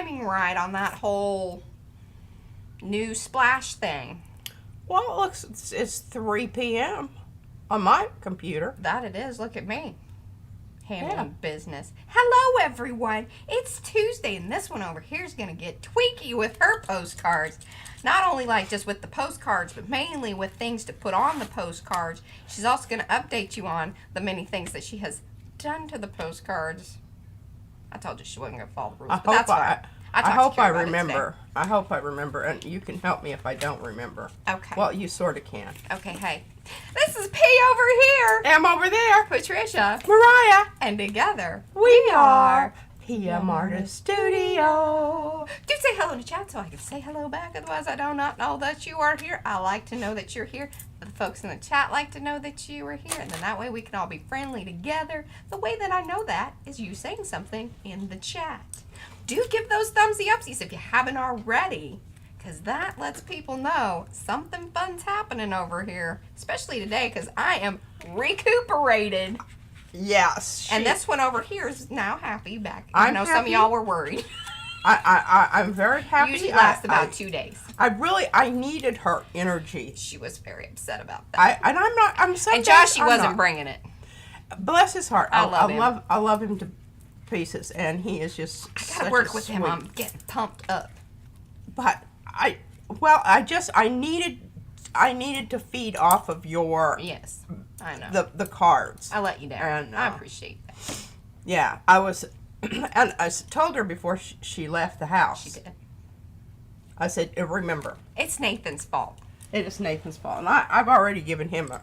timing right on that whole new splash thing. Well, it looks, it's 3 p.m. on my computer. That it is. Look at me. Handling business. Hello, everyone. It's Tuesday, and this one over here is going to get tweaky with her postcards. Not only like just with the postcards, but mainly with things to put on the postcards. She's also going to update you on the many things that she has done to the postcards. I told you she wasn't going to follow the rules, but that's fine. I hope I remember. I hope I remember, and you can help me if I don't remember. Okay. Well, you sort of can. Okay, hey. This is P over here. M over there. Patricia. Mariah. And together, we are PM Artist Studio. Do say hello in the chat so I can say hello back. Otherwise, I do not know that you are here. I like to know that you're here. The folks in the chat like to know that you are here. And then that way we can all be friendly together. The way that I know that is you saying something in the chat. Do give those thumbsy upsies if you haven't already, because that lets people know something fun's happening over here, especially today because I am recuperated. Yes. And this one over here is now happy back. I know some of y'all were worried. I'm very happy. Usually lasts about 2 days. I needed her energy. She was very upset about that. I'm so. And Joshy wasn't bringing it. Bless his heart. I love him. I love him to pieces, and he is just. I gotta work with him. I'm getting pumped up. But I needed to feed off of your. Yes, I know. The cards. I let you down. And, I appreciate that. Yeah, I was, and I told her before she left the house. She did. I said, remember. It's Nathan's fault. It is Nathan's fault, and I've already given him a.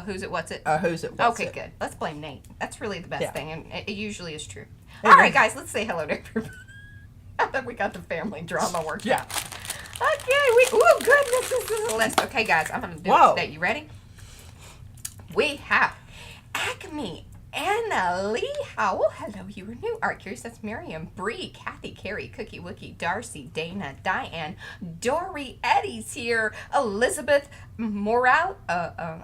Who's it, what's it? Who's it, what's it. Okay, good. Let's blame Nate. That's really the best thing, and it usually is true. It All right, is. guys, let's say hello to everybody. I think we got the family drama worked Yeah. out. Okay, ooh, goodness, this is a list. Okay, guys, I'm going to do it today. You ready? We have Acme, Anna Lee Howell. Hello, you were new. Art Curious, that's Miriam, Bree, Kathy, Carrie, Cookie Wookie, Darcy, Dana, Diane, Dory, Eddie's here, Elizabeth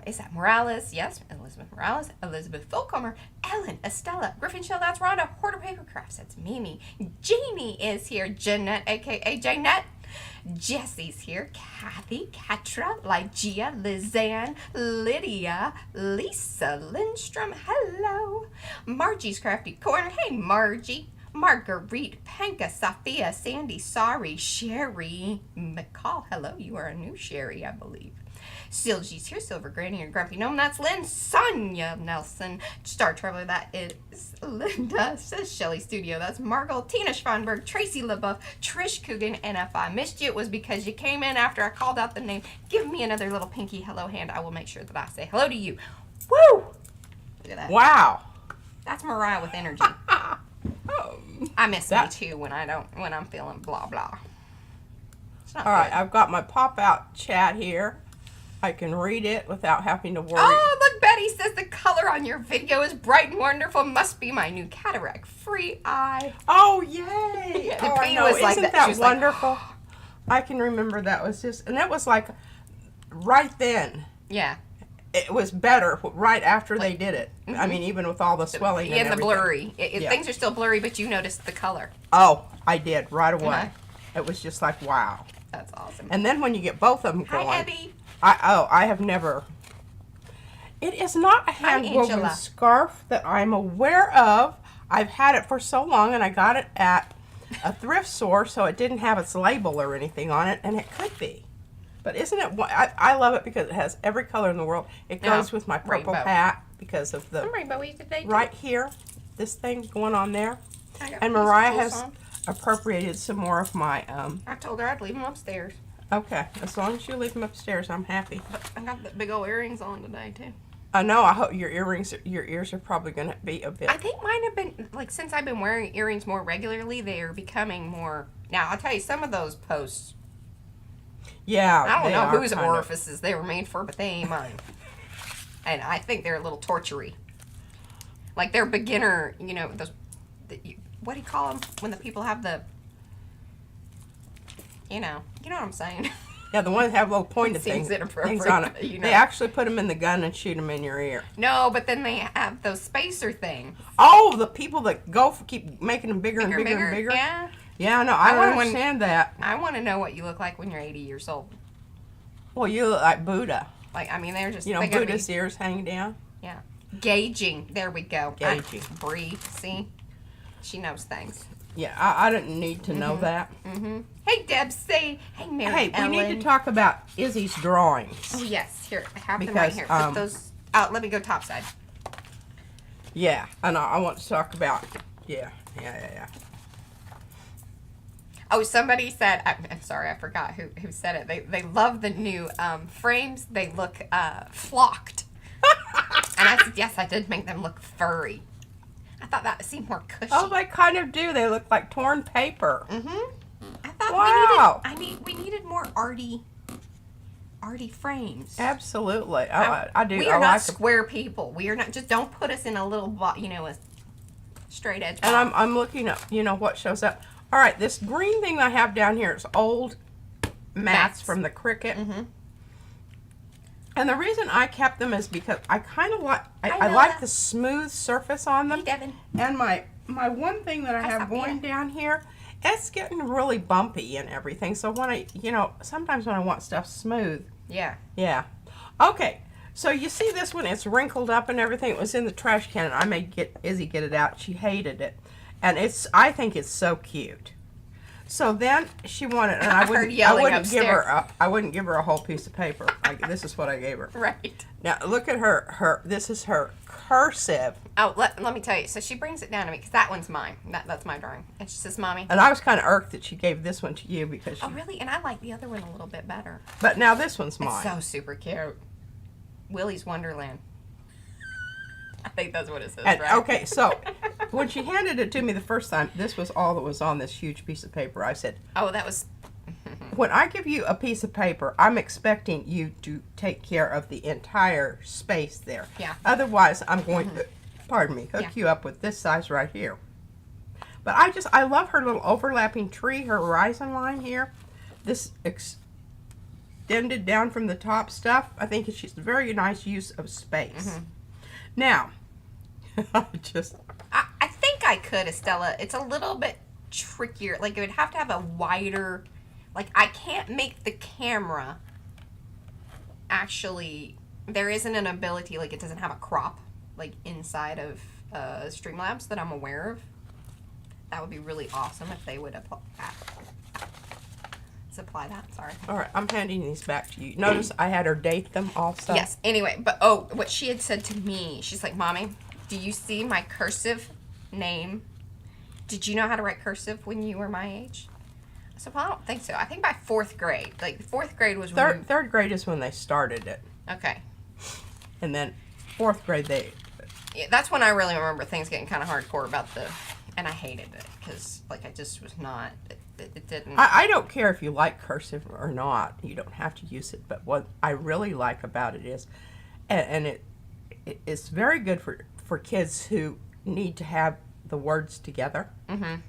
is that Morales? Yes, Elizabeth Morales, Elizabeth Fulcomer, Ellen, Estella, Griffin Shell, that's Rhonda, Hoarder Paper Crafts, that's Mimi, Jeannie is here, Jeanette, aka Jeanette, Jessie's here, Kathy, Katra, Lygia, Lizanne, Lydia, Lisa, Lindstrom, hello, Margie's Crafty Corner, hey Margie, Marguerite, Panka, Sophia, Sandy, Sorry, Sherry, McCall, hello, you are a new Sherry, I believe. Silgy's here, Silver Granny and Grumpy Gnome, that's Lynn, Sonia Nelson, Star Traveler, that is Linda, says Shelly Studio, that's Margot, Tina Schwanberg, Tracy LaBeouf, Trish Coogan, and if I missed you, it was because you came in after I called out the name. Give me another little pinky hello hand. I will make sure that I say hello to you. Woo! Look at that. Wow. That's Mariah with energy. I miss me too when I'm feeling blah blah. It's not all right, good. I've got my pop-out chat here. I can read it without having to worry. Oh, look, Betty says the color on your video is bright and wonderful. Must be my new cataract-free eye. Oh, yay! Yeah, oh, I know. was like Isn't that wonderful? Like, I can remember that was just, and that was like right then. Yeah. It was better right after they did it. Mm-hmm. I mean, even with all the swelling and the blurry. Things are still blurry, but you noticed the color. Oh, I did right away. Uh-huh. It was just like, wow. That's awesome. And then when you get both of them going. Hi, Abby. I have never. It is not a hand-woven scarf that I'm aware of. I've had it for so long, and I got it at a thrift store, so it didn't have its label or anything on it, and it could be. But isn't it? I love it because it has every color in the world. It goes with my purple hat because of the right here, this thing going on there. And Mariah has appropriated some more of my. I told her I'd leave them upstairs. Okay, as long as you leave them upstairs, I'm happy. But I got the big old earrings on today too. I know. I hope your ears are probably going to be a bit. I think mine have been like since I've been wearing earrings more regularly, they are becoming more. Now I'll tell you, some of those posts. Yeah, I don't know whose orifices they were made for, but they ain't mine. And I think they're a little tortury. Like they're beginner, you know, those. What do you call them when the people have the? You know what I'm saying. Yeah, the ones that have little pointed things on it. You know. They actually put them in the gun and shoot them in your ear. No, but then they have those spacer things. Oh, the people that keep making them bigger and bigger and bigger. Yeah. Yeah, no, I understand that. I want to know what you look like when you're 80 years old. Well, you look like Buddha. Like, I mean, they're just... You know, Buddha's ears hang down. Yeah. Gauging. There we go. Gauging. Bree, see? She knows things. Yeah, I didn't need to know that. Hey, Debsy. Hey, Mary Ellen. We need to talk about Izzy's drawings. Oh, yes. Here, I have them right here. Put those out. Let me go topside. Yeah, and I want to talk about... Yeah. Oh, somebody said, I'm sorry, I forgot who said it. They love the new frames. They look flocked. And I said, yes, I did make them look furry. I thought that seemed more cushy. Oh, they kind of do. They look like torn paper. I thought we needed more arty frames. Absolutely. I do. We are not square people. We are not, just don't put us in a little, a straight edge box. And I'm looking at, what shows up. All right, this green thing I have down here is old mats from the Cricut. And the reason I kept them is because I kind of like, I like the smooth surface on them. Hey, Devin. And my one thing that I have going down here, it's getting really bumpy and everything. So when I, sometimes when I want stuff smooth. Yeah. Yeah. Okay. So you see this one, it's wrinkled up and everything. It was in the trash can, and I made Izzy get it out. She hated it. And I think it's so cute. So then she wanted, and I wouldn't give her a whole piece of paper. This is what I gave her. Right. Now look at her. This is her cursive. Oh, let me tell you. So she brings it down to me because that one's mine. That's my drawing. And she says, "Mommy." And I was kind of irked that she gave this one to you because. Oh, really? And I like the other one a little bit better. But now this one's mine. It's so super cute. Willy's Wonderland. I think that's what it says, and, right? Okay, so when she handed it to me the first time, this was all that was on this huge piece of paper. I said, "Oh, that was." When I give you a piece of paper, I'm expecting you to take care of the entire space there. Yeah. Otherwise, I'm going to, hook you up with this size right here. But I love her little overlapping tree, her horizon line here. This extended down from the top stuff. I think it's just a very nice use of space. Now, I think I could, Estella. It's a little bit trickier. Like, it would have to have a wider... Like, I can't make the camera actually... There isn't an ability, like, it doesn't have a crop, like, inside of Streamlabs that I'm aware of. That would be really awesome if they would apply that. Sorry. All right, I'm handing these back to you. Notice I had her date them also. Yes. Anyway, but what she had said to me, she's like, "Mommy, do you see my cursive name? Did you know how to write cursive when you were my age?" I said, "Well, I don't think so. I think by 4th grade. Like, 4th grade was third grade is when they started it. Okay. And then 4th grade Yeah, that's when I really remember things getting kind of hardcore about and I hated it because, like, I just was not. It didn't. I don't care if you like cursive or not. You don't have to use it. But what I really like about it is, and it's very good for kids who need to have the words together,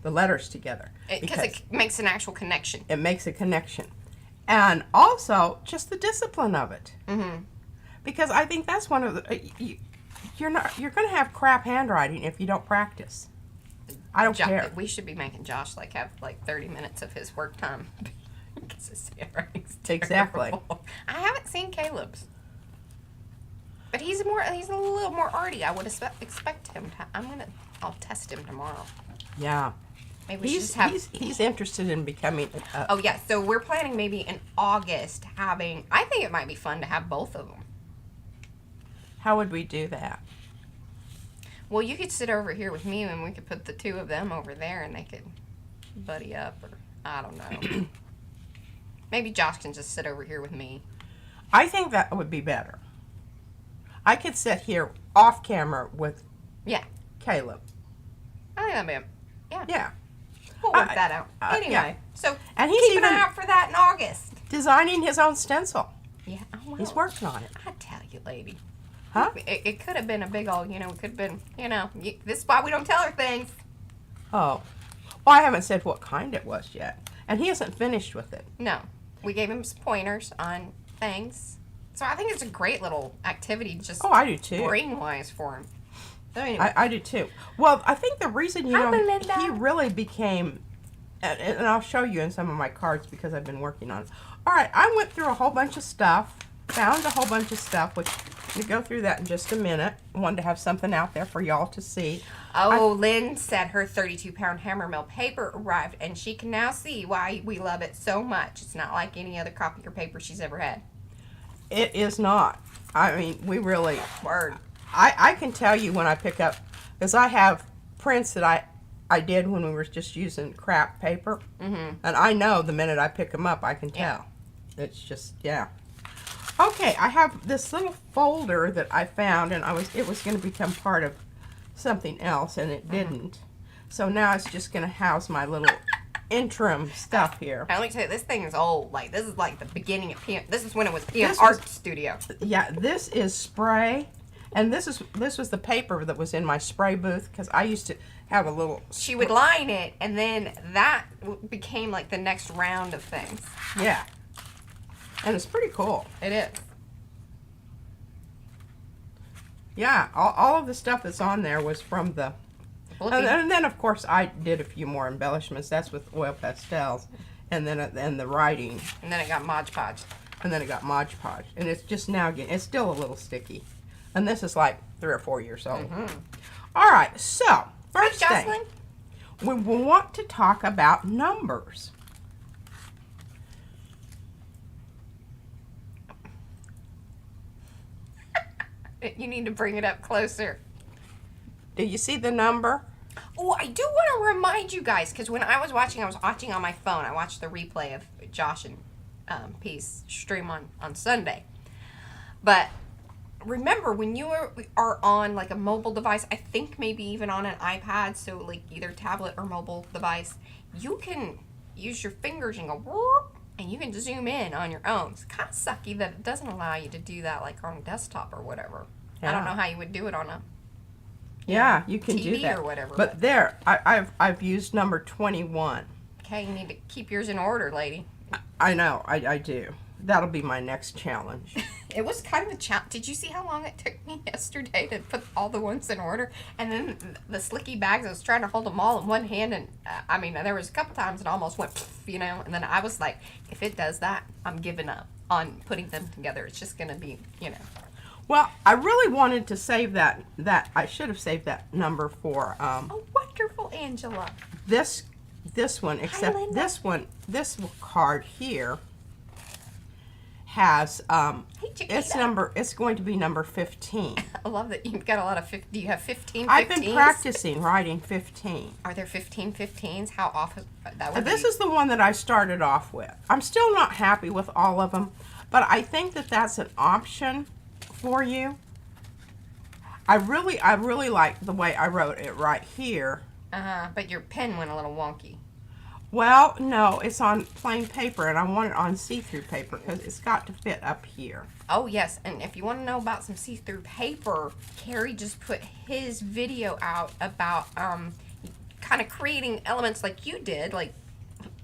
the letters together. Because it makes an actual connection. It makes a connection. And also, just the discipline of it. Because I think that's one of the... You're going to have crap handwriting if you don't practice. I don't care. We should be making Josh have 30 minutes of his work time because his handwriting's terrible. Exactly. I haven't seen Caleb's, but he's a little more arty. I would expect him to. I'll test him tomorrow. Yeah. Maybe he's interested in becoming. Oh yeah. So we're planning maybe in August having. I think it might be fun to have both of them. How would we do that? Well, you could sit over here with me and we could put the two of them over there and they could buddy up, or I don't know. Maybe Josh can just sit over here with me. I think that would be better. I could sit here off camera with Caleb. I think that'd be Yeah. We'll work that out. Anyway, so and he's keep an eye out for that in August. Designing his own stencil. Yeah, well, he's working on it. I tell you, lady. Huh? It could have been a big old, it could have been, this is why we don't tell her things. Oh. Well, I haven't said what kind it was yet. And he hasn't finished with it. No. We gave him some pointers on things. So I think it's a great little activity just I do too. brain-wise for him. So anyway. I do too. Well, I think the reason, Hi, Belinda. he really became and I'll show you in some of my cards because I've been working on it. All right, I went through a whole bunch of stuff, found a whole bunch of stuff, which we'll go through that in just a minute. I wanted to have something out there for y'all to see. Oh, Lynn said her 32-pound hammer mill paper arrived, and she can now see why we love it so much. It's not like any other copier paper she's ever had. It is not. I mean, we really... Word. I can tell you when I pick up, because I have prints that I did when we were just using crap paper, and I know the minute I pick them up, I can tell. Yeah. It's just, yeah. Okay, I have this little folder that I found, and it was going to become part of something else, and it didn't. So now it's just going to house my little interim stuff here. I only tell you, this thing is old. Like, this is like the beginning of PM. This is when it was PM Art Studio. Yeah, this is spray. And this was the paper that was in my spray booth, because I used to have a little... She would line it, and then that became like the next round of things. Yeah. And it's pretty cool. It is. Yeah, all of the stuff that's on there was from the... And then, of course, I did a few more embellishments. That's with oil pastels. And then the writing. And then it got Mod Podge. And then it got Mod Podge. And it's just now getting... It's still a little sticky. And this is like 3 or 4 years old. All right, so first thing, we want to talk about numbers. You need to bring it up closer. Do you see the number? Oh, I do want to remind you guys, because when I was watching on my phone. I watched the replay of Josh and P's stream on Sunday. But remember, when you are on like a mobile device, I think maybe even on an iPad, so like either tablet or mobile device, you can use your fingers and go whoop, and you can zoom in on your own. It's kind of sucky that it doesn't allow you to do that like on a desktop or whatever. Yeah. I don't know how you would do it on a you can TV do that or whatever. But there, I've used number 21. Okay, you need to keep yours in order, lady. I know, I do. That'll be my next challenge. It was kind of a challenge. Did you see how long it took me yesterday to put all the ones in order? And then the slicky bags, I was trying to hold them all in one hand. And I mean, there was a couple times it almost went, you know. And then I was like, if it does that, I'm giving up on putting them together. It's just going to be, you know. Well, I really wanted to save that I should have saved that number for... oh, wonderful, Angela. This one, except this card here has it's going to be number 15. I love that you've got a lot of 50. Do you have 15 15s? I've been practicing writing 15. Are there 15 15s? How often that would This is the one that I started off with. I'm still not happy with all of them, but I think that that's an option for you. I really like the way I wrote it right here. But your pen went a little wonky. Well, no, it's on plain paper, and I want it on see-through paper because it's got to fit up here. Oh, yes, and if you want to know about some see-through paper, Carrie just put his video out about kind of creating elements like you did, like,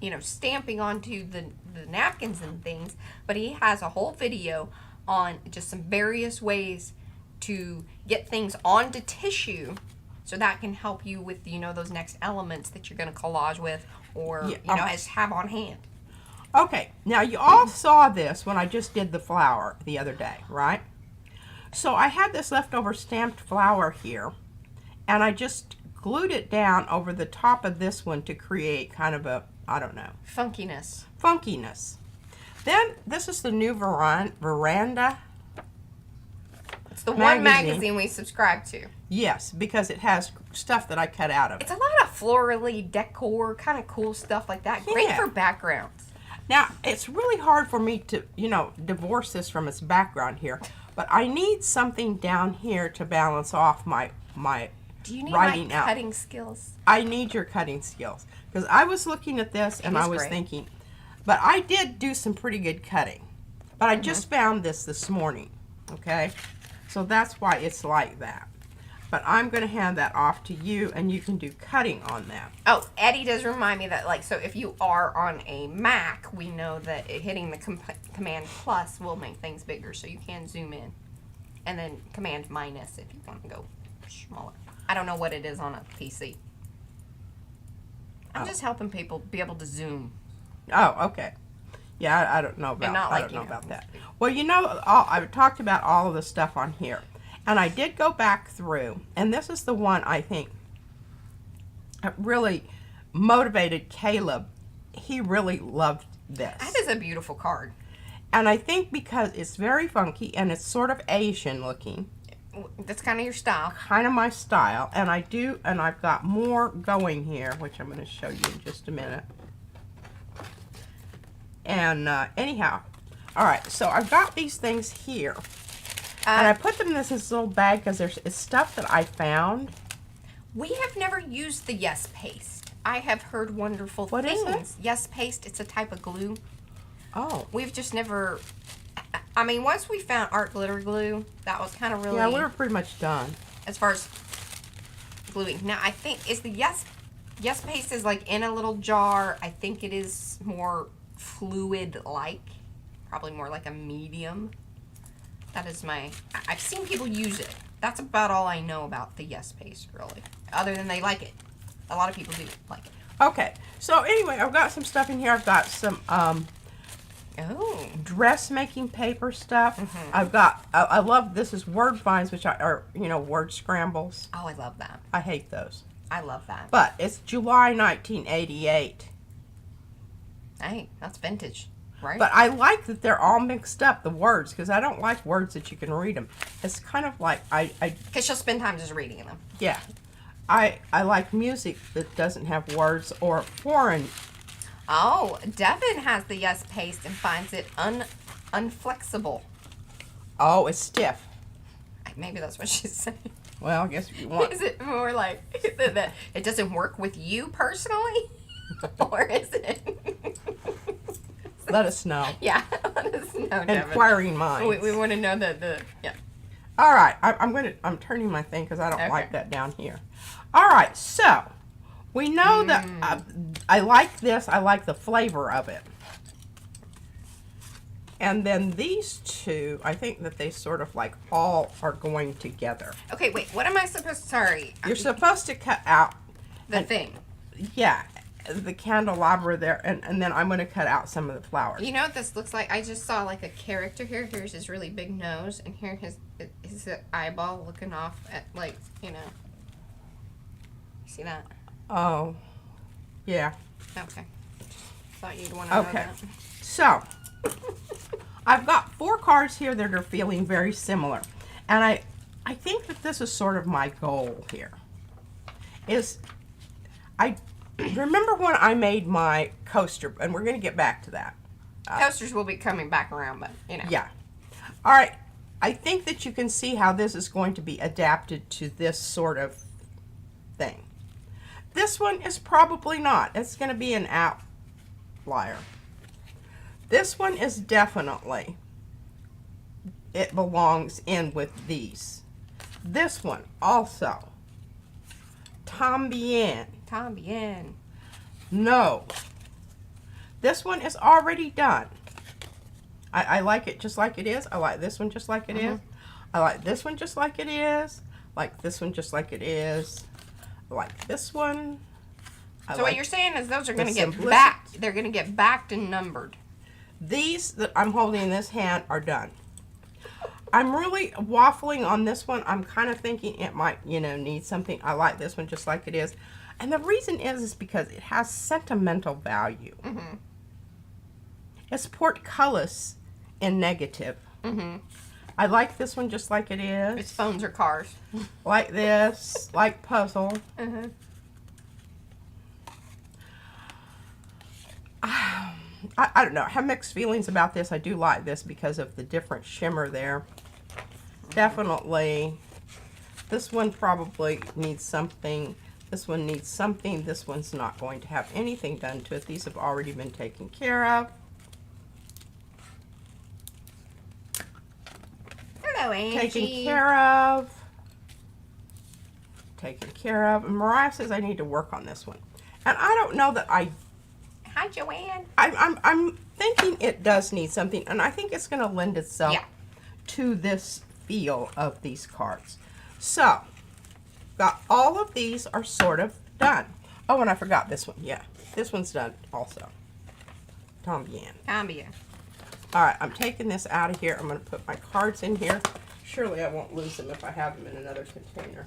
you know, stamping onto the napkins and things, but he has a whole video on just some various ways to get things onto tissue so that can help you with, you know, those next elements that you're going to collage with or, you know, as have on hand. Okay, now you all saw this when I just did the flower the other day, right? So I had this leftover stamped flower here, and I just glued it down over the top of this one to create kind of a, I don't know. Funkiness. Then, this is the new Veranda. It's the one magazine we subscribe to. Yes, because it has stuff that I cut out of it. It's a lot of florally decor, kind of cool stuff like that. Yeah. Great for backgrounds. Now, it's really hard for me to, you know, divorce this from its background here. But I need something down here to balance off my Do you need writing my out. cutting skills? I need your cutting skills. Because I was looking at this and I was thinking, but I did do some pretty good cutting. But I just found this morning, okay? So that's why it's like that. But I'm going to hand that off to you, and you can do cutting on that. Oh, Eddie does remind me that, like, so if you are on a Mac, we know that hitting the Command plus will make things bigger, so you can zoom in. And then Command minus if you want to go smaller. I don't know what it is on a PC. I'm just helping people be able to zoom. Oh, okay. Yeah, I don't know about. And not like, I don't know about that. Well, you know, I've talked about all of the stuff on here, and I did go back through, and this is the one I think really motivated Caleb. He really loved this. That is a beautiful card. And I think because it's very funky and it's sort of Asian looking. That's kind of your style. Kind of my style. And I've got more going here, which I'm going to show you in just a minute. And anyhow, all right, so I've got these things here. And I put them in this little bag because it's stuff that I found. We have never used the Yes Paste. I have heard wonderful things. What is it? Yes Paste, it's a type of glue. Oh. We've just never, I mean, once we found art glitter glue, that was kind of really. Yeah, we were pretty much done. As far as gluing. Now, I think, is the Yes Paste is like in a little jar. I think it is more fluid-like. Probably more like a medium. That is I've seen people use it. That's about all I know about the Yes Paste, really. Other than they like it. A lot of people do like it. Okay, so anyway, I've got some stuff in here. I've got some dressmaking paper stuff. I've got, I love, this is word finds, which are, you know, word scrambles. Oh, I love that. I hate those. I love that. But it's July 1988. Hey, that's vintage, right? But I like that they're all mixed up, the words, because I don't like words that you can read them. It's kind of like, because she'll spend time just reading them. Yeah. I like music that doesn't have words or foreign. Oh, Devin has the Yes Paste and finds it unflexible. Oh, it's stiff. Maybe that's what she's saying. Well, I guess if you want. Is it more like that it doesn't work with you personally? Or is it? Let us know. Yeah, let us know, Devin. Inquiring minds. We want to know yeah. All right, I'm turning my thing because I don't like that down here. All right, so we know that I like this. I like the flavor of it. And then these two, I think that they sort of like all are going together. Okay, wait. What am I supposed to? Sorry. You're supposed to cut out the thing. Yeah, the candelabra there, and then I'm going to cut out some of the flowers. You know what this looks like? I just saw like a character here. Here's his really big nose, and here his eyeball looking off at, like, you know. See that? Oh, yeah. Okay. Thought you'd want to know that. So, I've got 4 cards here that are feeling very similar. And I think that this is sort of my goal here. I remember when I made my coaster, and we're going to get back to that. Coasters will be coming back around, but, you know. Yeah. All right. I think that you can see how this is going to be adapted to this sort of thing. This one is probably not. It's going to be an outlier. This one is definitely, it belongs in with these. This one also. Tambien. Tambien. No. This one is already done. I like it just like it is. I like this one just like it is. I like this one just like it is. Like this one just like it is. I like this one. So what you're saying is those are going to get backed. They're going to get backed and numbered. These that I'm holding in this hand are done. I'm really waffling on this one. I'm kind of thinking it might, you know, need something. I like this one just like it is. And the reason is because it has sentimental value. It's portcullis in negative. I like this one just like it is. It's phones or cars. Like this, like puzzle. I don't know. I have mixed feelings about this. I do like this because of the different shimmer there. Definitely. This one probably needs something. This one needs something. This one's not going to have anything done to it. These have already been taken care of. Hello, Angie. Taken care of. Taken care of. And Mariah says I need to work on this one. And I don't know that I... Hi, Joanne. I'm thinking it does need something. And I think it's going to lend itself to this feel of these cards. So, got all of these are sort of done. Oh, and I forgot this one. Yeah, this one's done also. Tambien. Tambien. All right, I'm taking this out of here. I'm going to put my cards in here. Surely I won't lose them if I have them in another container.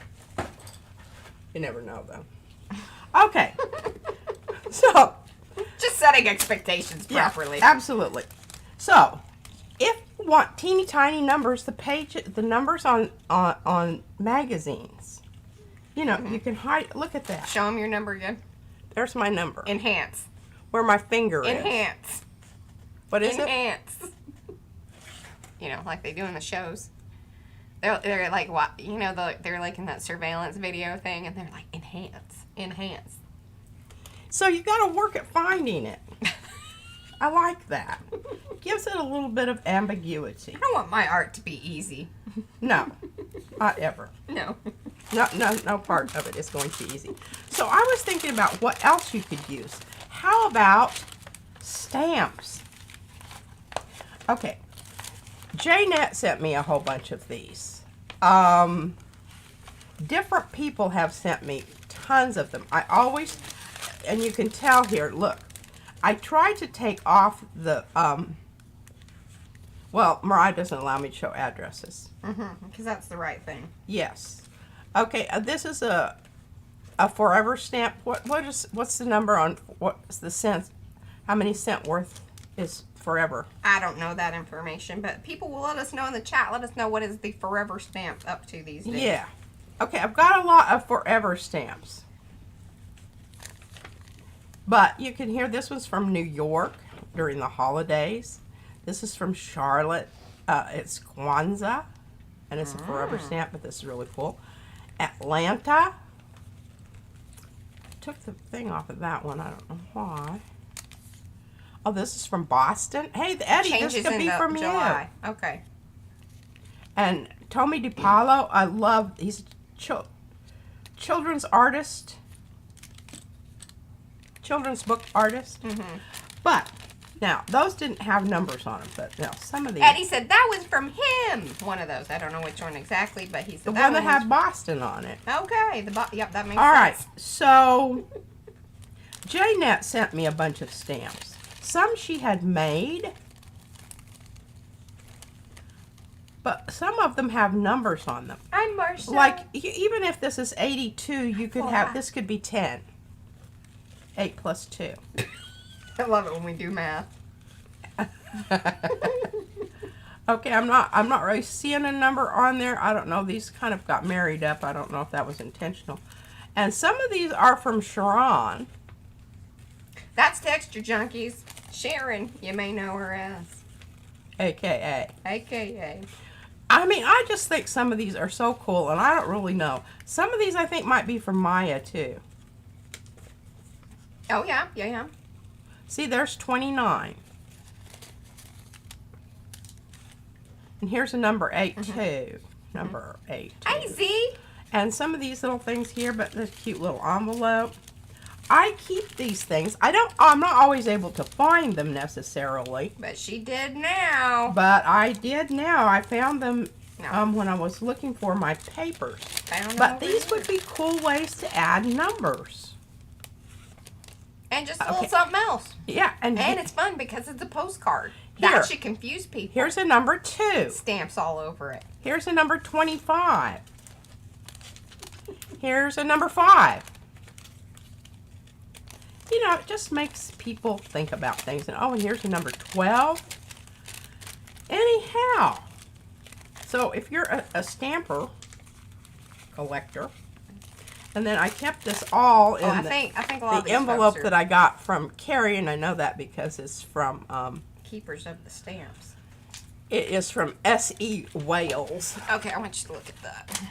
You never know, though. Okay. So. Just setting expectations properly. Yeah, absolutely. So, if you want teeny tiny numbers, the numbers on magazines, you know, you can hide. Look at that. Show them your number again. There's my number. Enhance. Where my finger is. Enhance. What is it? Enhance. You know, like they do in the shows. They're like, what? You know, they're like in that surveillance video thing, and they're like, enhance, enhance. So you got to work at finding it. I like that. Gives it a little bit of ambiguity. I don't want my art to be easy. No, not ever. No. No part of it is going to be easy. So I was thinking about what else you could use. How about stamps? Okay. Janet sent me a whole bunch of these. Different people have sent me tons of them. I always, and you can tell here, look, I try to take off the, well, Mariah doesn't allow me to show addresses. Because that's the right thing. Yes. Okay, this is a forever stamp. What's the number on, what's the cents? How many cent worth is forever? I don't know that information, but people will let us know in the chat. Let us know what is the forever stamp up to these days. Yeah. Okay, I've got a lot of forever stamps. But you can hear this one's from New York during the holidays. This is from Charlotte. It's Kwanzaa. And it's a forever stamp, but this is really cool. Atlanta. Took the thing off of that one. I don't know why. Oh, this is from Boston. Hey, Eddie, Changes this could be in from July. you. Okay. And Tommy DiPaolo, I love, he's a children's artist. Children's book artist. But, now, those didn't have numbers on them, but now some of these. Eddie said that was from him. One of those. I don't know which one exactly, but he said The that one that was had Boston on it. Okay. Yep, that makes All sense. right, so Janet sent me a bunch of stamps. Some she had made, but some of them have numbers on them. I'm Marcia. Like, even if this is 82, you could have, this could be 10. 8 plus 2. I love it when we do math. Okay, I'm not really seeing a number on there. I don't know. These kind of got married up. I don't know if that was intentional. And some of these are from Sharon. That's Texture Junkies. Sharon, you may know her as. AKA. AKA. I mean, I just think some of these are so cool, and I don't really know. Some of these I think might be from Maya, too. Oh, yeah. Yeah. See, there's 29. And here's a number 8, too. Number 8. Hey, Z. And some of these little things here, but this cute little envelope. I keep these things. I'm not always able to find them necessarily. But she did now. But I did now. I found them when I was looking for my papers. But these would be cool ways to add numbers. And just a little something else. Yeah. And it's fun because it's a postcard. Here. That should confuse people. Here's a number 2. Stamps all over it. Here's a number 25. Here's a number 5. You know, it just makes people think about things. And, and here's a number 12. Anyhow. So, if you're a stamper collector, and then I kept this all in I think a lot of the these envelope folks are that I got from Carrie, and I know that because it's from keepers of the stamps. It is from S.E. Wales. Okay, I want you to look at that.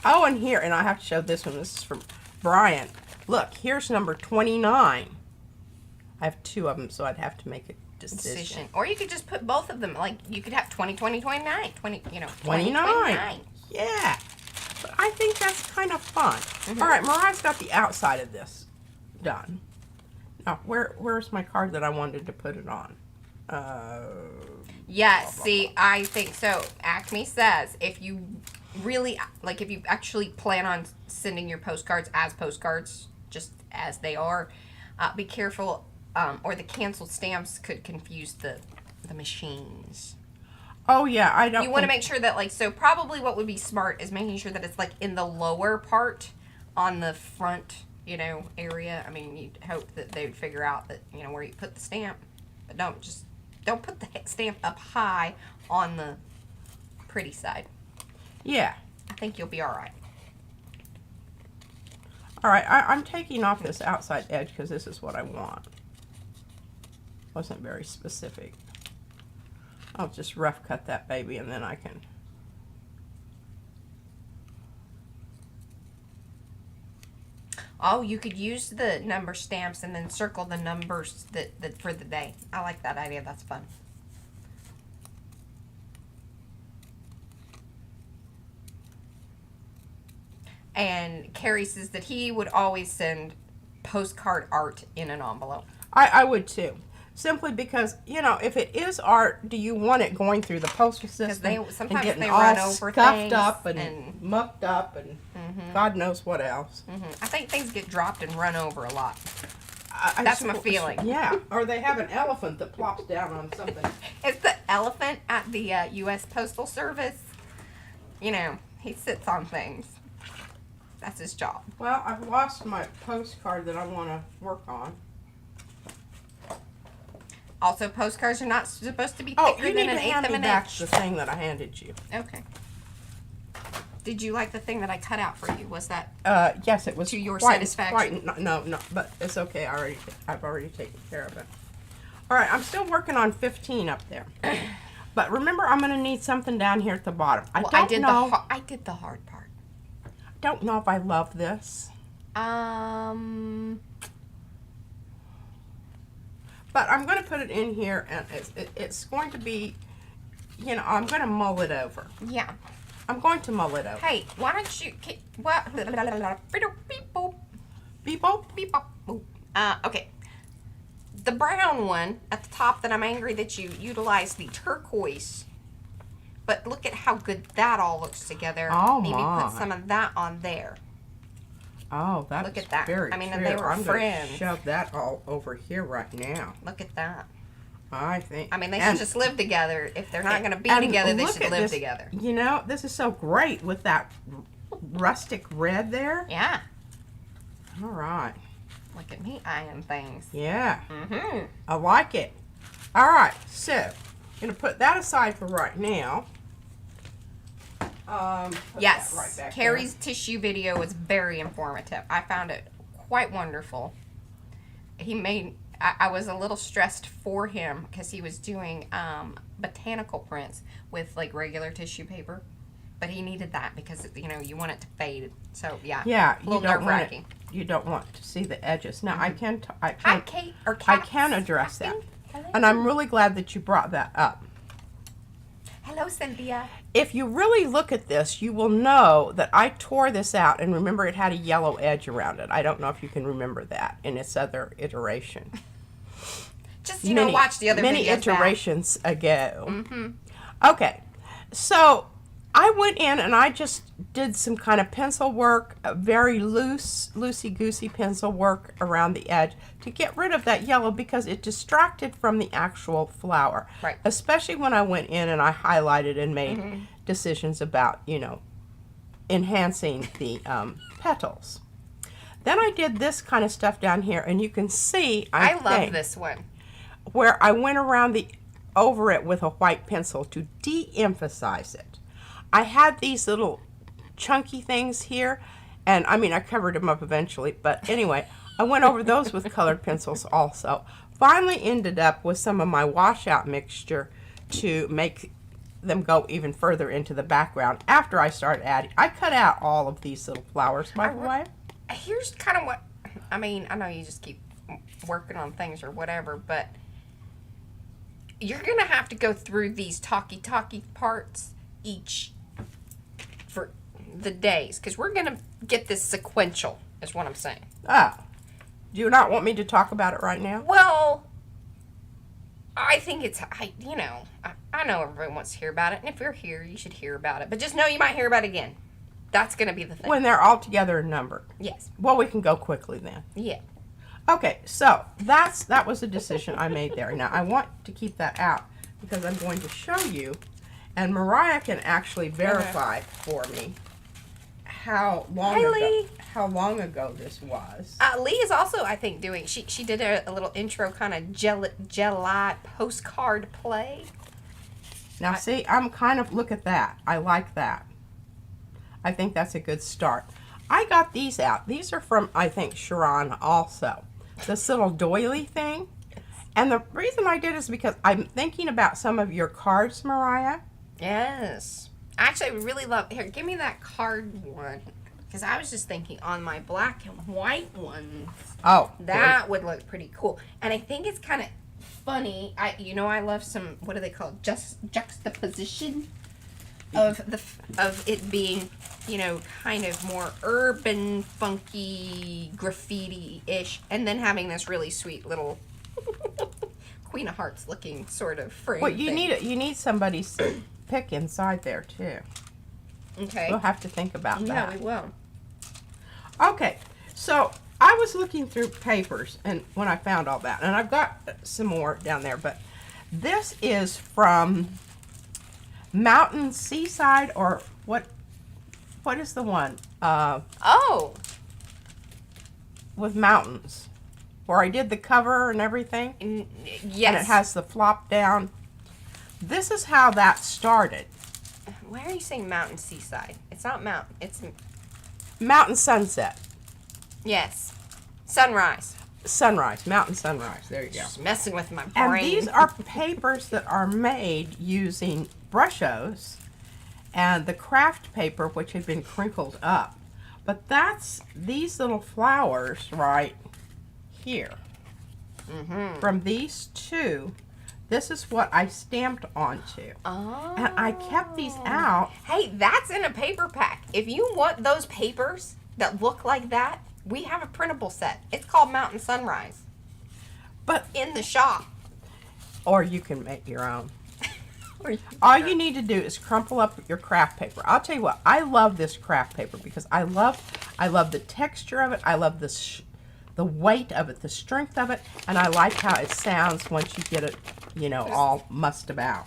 Oh, and here, and I have to show this one. This is from Brian. Look, here's number 29. I have 2 of them, so I'd have to make a decision. Or you could just put both of them. Like, you could have 20, 20, 29. 20, 29. Yeah. But I think that's kind of fun. All right, Mariah's got the outside of this done. Now, where's my card that I wanted to put it on? Yes, see, I think so. Acme says if you really, if you actually plan on sending your postcards as postcards, just as they are. Be careful, or the canceled stamps could confuse the machines. Oh yeah, I don't. You want to make sure that, like, so probably what would be smart is making sure that it's like in the lower part on the front, you know, area. I mean, you'd hope that they would figure out that, you know, where you put the stamp, but don't put the stamp up high on the pretty side. Yeah. I think you'll be all right. All right, I'm taking off this outside edge because this is what I want. Wasn't very specific. I'll just rough cut that baby and then I can. Oh, you could use the number stamps and then circle the numbers that for the day. I like that idea. That's fun. And Carrie says that he would always send postcard art in an envelope. I would too. Simply because, you know, if it is art, do you want it going through the postal system sometimes and getting they all run over scuffed things up and mucked up and God knows what else. I think things get dropped and run over a lot. That's my feeling. Yeah, or they have an elephant that plops down on something. It's the elephant at the U.S. Postal Service. You know, he sits on things. That's his job. Well, I've lost my postcard that I want to work on. Also, postcards are not supposed to be thicker than an eighth of an inch. The thing that I handed you. Okay. Did you like the thing that I cut out for you? Was that? Yes, it was to your satisfaction. No, but it's okay. I've already taken care of it. All right, I'm still working on 15 up there. But remember, I'm going to need something down here at the bottom. I did the hard part. Don't know if I love this. But I'm going to put it in here, and it's going to be, you know, I'm going to mull it over. Yeah. I'm going to mull it over. Hey, why don't you, what? Beep boop. Beep boop? Beep boop. Okay. The brown one at the top that I'm angry that you utilized the turquoise. But look at how good that all looks together. Oh, maybe put some of that on there. Oh, that's look at that. Very I mean, true. they were I'm friends. Gonna shove that all over here right now. Look at that. I think. I mean, they should just live together. If they're not going to be together, they should live together. You know, this is so great with that rustic red there. Yeah. All right. Look at me eyeing things. Yeah. I like it. All right. So, I'm going to put that aside for right now. Yes. Right back Carrie's tissue video was very informative. I found it quite wonderful. I was a little stressed for him because he was doing botanical prints with like regular tissue paper, but he needed that because, you know, you want it to fade. So yeah, a little nerve-wracking. You don't want to see the edges. Now I can I can address that, and I'm really glad that you brought that up. Hello, Cynthia. If you really look at this, you will know that I tore this out, and remember it had a yellow edge around it. I don't know if you can remember that in its other iteration. Just, you know, watch the other many videos iterations ago. Okay, so I went in and I just did some kind of pencil work, very loosey-goosey pencil work around the edge to get rid of that yellow because it distracted from the actual flower. Right. Especially when I went in and I highlighted and made decisions about, you know, enhancing the petals. Then I did this kind of stuff down here, and you can see, I love this one, where I went around over it with a white pencil to de-emphasize it. I had these little chunky things here, and I mean, I covered them up eventually, but anyway, I went over those with colored pencils also. Finally ended up with some of my washout mixture to make them go even further into the background after I started adding. I cut out all of these little flowers, by the way. Here's kind of what, I mean, I know you just keep working on things or whatever, but you're going to have to go through these talky parts each for the days, because we're going to get this sequential, is what I'm saying. Ah. Do you not want me to talk about it right now? Well, I think it's, I know everybody wants to hear about it, and if you're here, you should hear about it, but just know you might hear about it again. That's going to be the thing. When they're all together and numbered. Yes. Well, we can go quickly then. Yeah. Okay, so that was a decision I made there. Now, I want to keep that out because I'm going to show you, and Mariah can actually verify for me how long ago this was. Lee is also, I think, doing, she did a little intro kind of gel-art postcard play. Now, see, I'm kind of, look at that. I like that. I think that's a good start. I got these out. These are from, I think, Sharon also. This little doily thing. And the reason I did is because I'm thinking about some of your cards, Mariah. Yes. Actually, I really love, here, give me that card one. Because I was just thinking on my black and white ones. Oh. That would look pretty cool. And I think it's kind of funny. I love some, what do they call it? Juxtaposition of it being, kind of more urban, funky, graffiti-ish, and then having this really sweet little Queen of Hearts looking sort of frame. Well, you need somebody's pick inside there too. Okay. We'll have to think about that. Yeah, we will. Okay, so I was looking through papers and when I found all that, and I've got some more down there, but this is from Mountain Seaside, or what is the one? With mountains, where I did the cover and everything. Yes. And it has the flop down. This is how that started. Why are you saying Mountain Seaside? It's not mountain. It's Mountain Sunset. Yes. Sunrise. Sunrise. Mountain Sunrise. There you go. Just messing with my brain. And these are papers that are made using Brushos and the craft paper, which had been crinkled up. But that's these little flowers right here. From these two, this is what I stamped onto. Oh. And I kept these out. Hey, that's in a paper pack. If you want those papers that look like that, we have a printable set. It's called Mountain Sunrise. But in the shop. Or you can make your own. All you need to do is crumple up your craft paper. I'll tell you what, I love this craft paper because I love the texture of it. I love the weight of it, the strength of it, and I like how it sounds once you get it, all mussed about.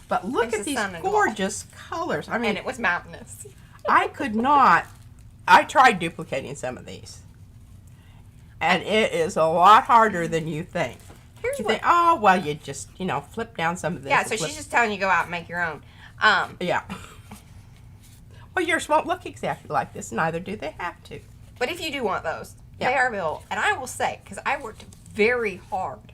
But look at these gorgeous colors. I mean, and it was mountainous. I could not. I tried duplicating some of these, and it is a lot harder than you think. You think, oh, well, you just, flip down some of this. Yeah, so she's just telling you go out and make your own. Yeah. Well, yours won't look exactly like this, neither do they have to. But if you do want those, they are available. And I will say, because I worked very hard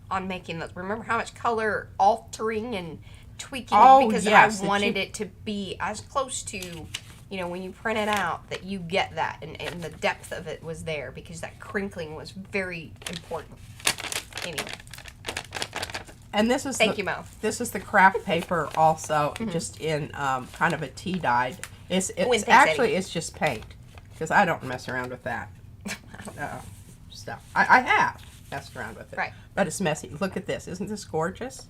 on making those. Remember how much color altering and tweaking? Because I wanted it to be as close to, when you print it out, that you get that. And the depth of it was there because that crinkling was very important. Anyway. And this is Thank you, Mo. This is the craft paper also, just in kind of a tea dyed. It's actually it's just paint because I don't mess around with that stuff. I have messed around with it, right? But it's messy. Look at this. Isn't this gorgeous?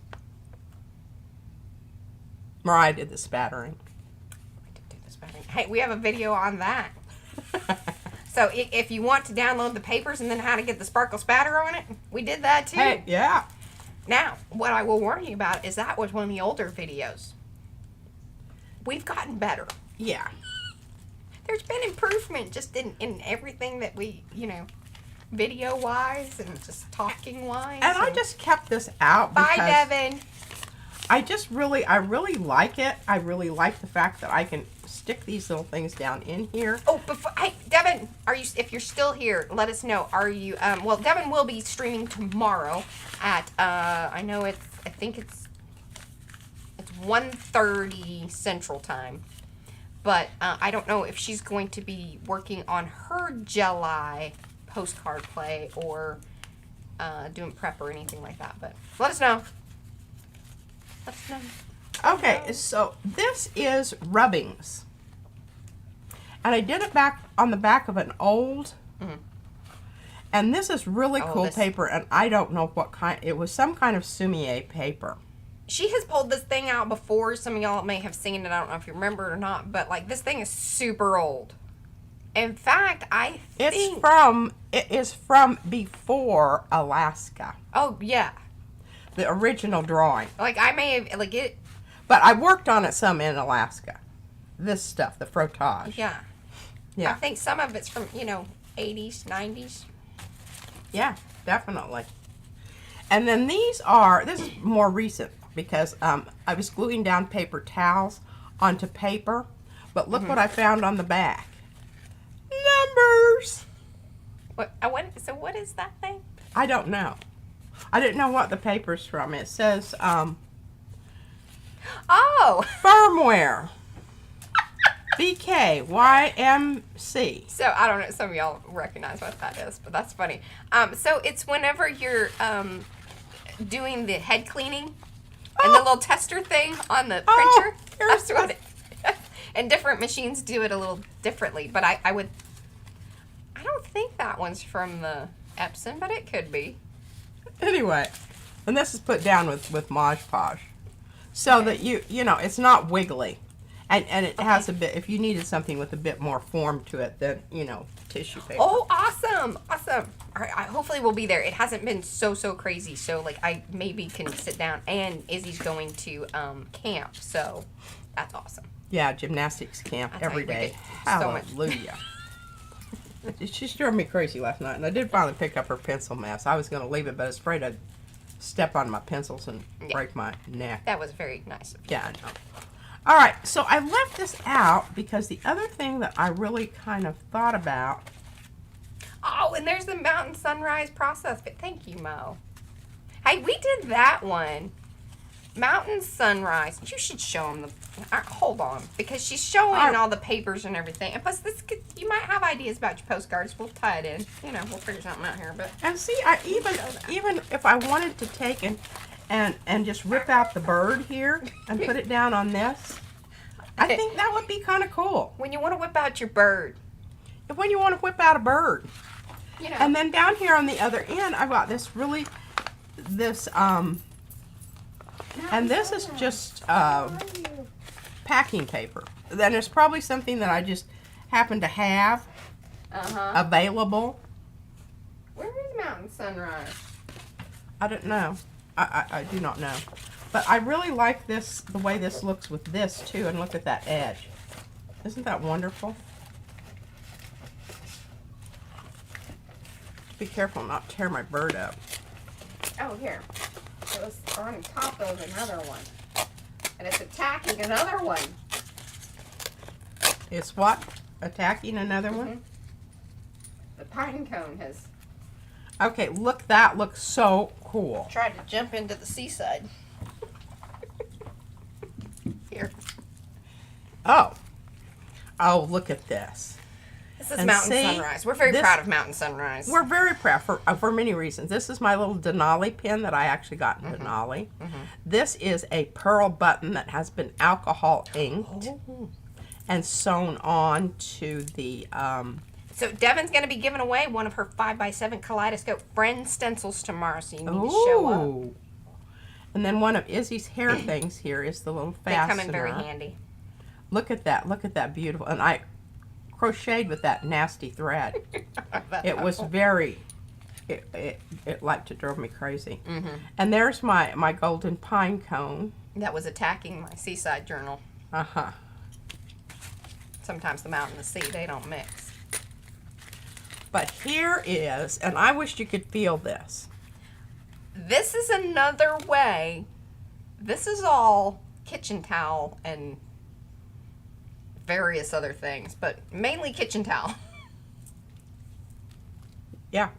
Mariah did the spattering. I did do the spattering. Hey, we have a video on that. So if you want to download the papers and then how to get the sparkle spatter on it, we did that too. Hey, yeah. Now, what I will warn you about is that was one of the older videos. We've gotten better. Yeah. There's been improvement just in everything that we, video-wise and just talking-wise. And I just kept this out because... Bye, Devin. I really like it. I really like the fact that I can stick these little things down in here. Oh, hey, Devin, if you're still here, let us know. Are you, well, Devin will be streaming tomorrow at, I think it's 1:30 Central Time. But I don't know if she's going to be working on her July postcard play or doing prep or anything like that. But let us know. Let us know. Okay, so this is rubbings. And I did it back on the back of an old. And this is really cool paper, and I don't know what kind. It was some kind of sumier paper. she has pulled this thing out before. Some of y'all may have seen it. I don't know if you remember it or not, but like this thing is super old. In fact, I think it is from before Alaska. Oh yeah, the original drawing. Like I may have like it, but I worked on it some in Alaska. This stuff, the frottage. Yeah, yeah. I think some of it's from 80s, 90s. Yeah, definitely. And then this is more recent because I was gluing down paper towels onto paper, but look what I found on the back. Numbers. So what is that thing? I don't know. I didn't know what the paper's from. It says firmware. BKYMC. So I don't know. Some of y'all recognize what that is, but that's funny. So it's whenever you're doing the head cleaning and the little tester thing on the printer. That's what it. And different machines do it a little differently, but I don't think that one's from the Epson, but it could be. Anyway, and this is put down with Mod Podge, so that you know it's not wiggly, and it has a bit. If you needed something with a bit more form to it than tissue paper. Oh, awesome! All right, hopefully we'll be there. It hasn't been so crazy, so like I maybe can sit down. And Izzy's going to camp, so that's awesome. Yeah, gymnastics camp every day. So much. Hallelujah. She's drove me crazy last night, and I did finally pick up her pencil mess. I was going to leave it, but I was afraid I'd step on my pencils and break my neck. That was very nice of you. Yeah, I know. All right, so I left this out because the other thing that I really kind of thought about. Oh, and there's the mountain sunrise process. But thank you, Mo. Hey, we did that one. Mountain sunrise. You should show them the. Hold on, because she's showing all the papers and everything. And plus, you might have ideas about your postcards. We'll tie it in. We'll figure something out here. But and see, I even if I wanted to take and just rip out the bird here and put it down on this, I think that would be kind of cool. When you want to whip out your bird. When you want to whip out a bird. And then down here on the other end, I've got this and this is just packing paper. Then there's probably something that I just happen to have available. Where is Mountain Sunrise? I don't know. I do not know. But I really like this, the way this looks with this too. And look at that edge. Isn't that wonderful? Be careful not to tear my bird up. Oh, here. It was on top of another one. And it's attacking another one. It's what? Attacking another one? The pine cone has... Okay, look, that looks so cool. Tried to jump into the seaside. Here. Oh, look at this. This is Mountain Sunrise. We're very proud of Mountain Sunrise. We're very proud for many reasons. This is my little Denali pin that I actually got in Denali. This is a pearl button that has been alcohol inked and sewn on to the... So Devin's going to be giving away one of her 5x7 Kaleidoscope friend stencils tomorrow, so you need to show up. And then one of Izzy's hair things here is the little fastener. They come in very handy. Look at that. Look at that beautiful. And I crocheted with that nasty thread. It was very... It liked to drove me crazy. And there's my golden pine cone. That was attacking my seaside journal. Sometimes the mountain and the sea, they don't mix. But here is, and I wish you could feel this. This is another way. This is all kitchen towel and various other things, but mainly kitchen towel. Yeah.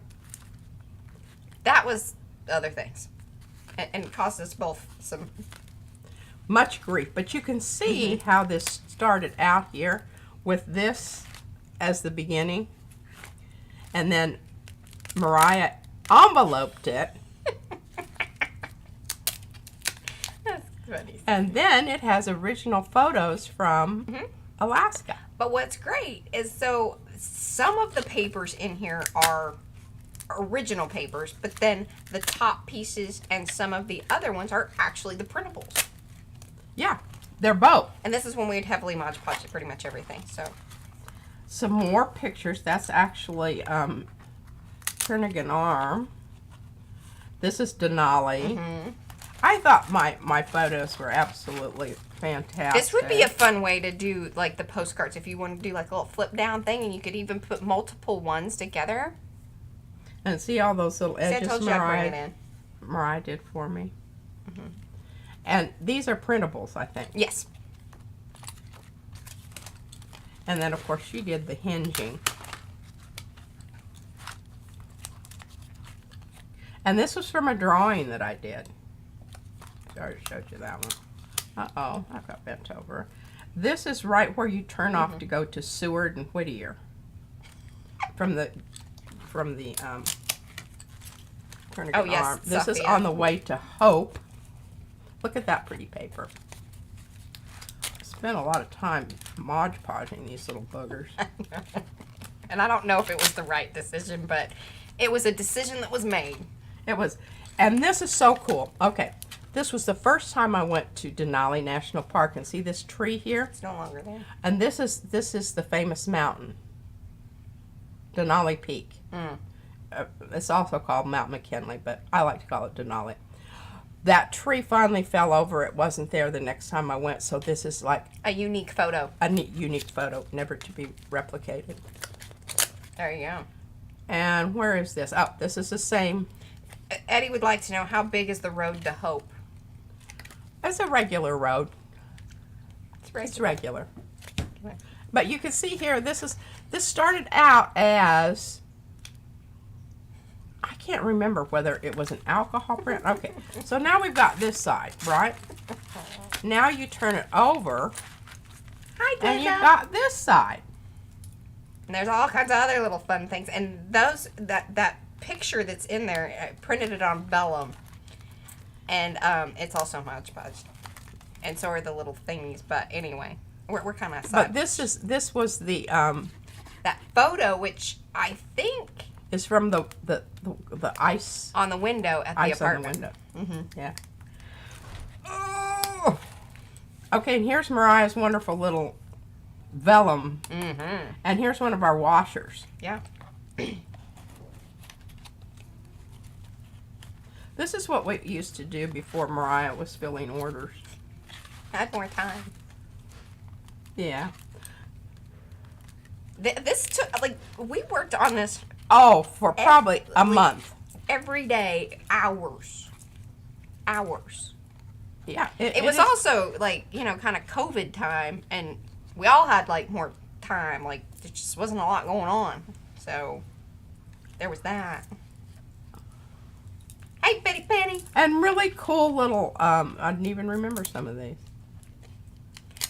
That was other things. And caused us both some... much grief. But you can see how this started out here with this as the beginning. And then Mariah enveloped it. That's funny. And then it has original photos from Alaska. But what's great is so some of the papers in here are original papers, but then the top pieces and some of the other ones are actually the printables. Yeah, they're both. And this is when we'd heavily Mod Podged pretty much everything. So some more pictures. That's actually Kernighan Arm. This is Denali. I thought my photos were absolutely fantastic. This would be a fun way to do like the postcards if you want to do like a little flip down thing, and you could even put multiple ones together. And see all those little edges Mariah did for me. And these are printables, I think. Yes. And then, of course, she did the hinging. And this was from a drawing that I did. I already showed you that one. Uh-oh, I got bent over. This is right where you turn off to go to Seward and Whittier. From the Kernighan Arm. This is on the way to Hope. Look at that pretty paper. I spent a lot of time Mod Podging these little boogers. And I don't know if it was the right decision, but it was a decision that was made. It was. And this is so cool. Okay. This was the first time I went to Denali National Park, and see this tree here? It's no longer there. And this is the famous mountain. Denali Peak. It's also called Mount McKinley, but I like to call it Denali. That tree finally fell over. It wasn't there the next time I went, so this is like a unique photo. A unique photo, never to be replicated. There you go. And where is this? Oh, this is the same. Eddie would like to know, how big is the road to Hope? It's a regular road. It's regular. It's regular. Okay. But you can see here, this started out as, I can't remember whether it was an alcohol print. Okay, so now we've got this side, right? Now you turn it over. Hi, Dada. And you've got this side. And there's all kinds of other little fun things. And those, that picture that's in there, I printed it on vellum. And it's also Mod Podged. And so are the little thingies. But anyway, we're kind of But this was the that photo, which I think is from the ice on the window at the apartment. On the window. Yeah. Oh. Okay, and here's Mariah's wonderful little vellum. And here's one of our washers. Yeah. This is what we used to do before Mariah was filling orders. Had more time. Yeah. This took, like, we worked on this. Oh, for probably a month. Every day, hours. Hours. Yeah. It was also, like, you know, kind of COVID time, and we all had, like, more time. Like, there just wasn't a lot going on. So, there was that. Hey, Betty Penny. And really cool little, I didn't even remember some of these.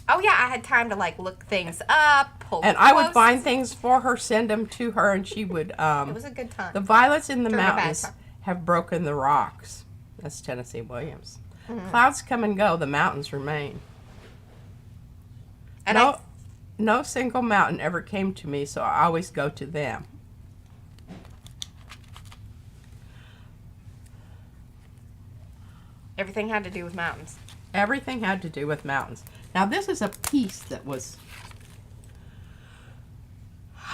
Oh, yeah, I had time to, like, look things up, pull And I would find things for her, send them to her, and she would, it was a good time. The violets in the mountains have broken the rocks. That's Tennessee Williams. Clouds come and go, the mountains remain. And no single mountain ever came to me, so I always go to them. Everything had to do with mountains. Everything had to do with mountains. Now this is a piece that was,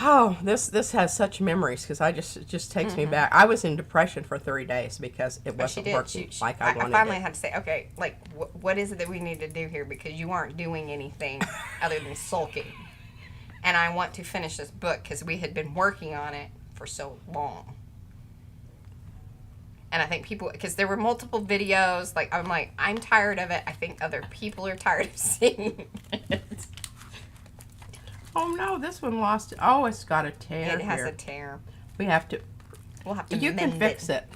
oh, this has such memories because it just takes me back. I was in depression for 3 days because it wasn't working like I wanted. I finally had to say, okay, like, what is it that we need to do here, because you aren't doing anything other than sulking. And I want to finish this book because we had been working on it for so long. And I think people, because there were multiple videos, like, I'm tired of it. I think other people are tired of seeing it. Oh no, this one lost it. Oh, it's got a tear. It has a tear. We'll have to You can fix it.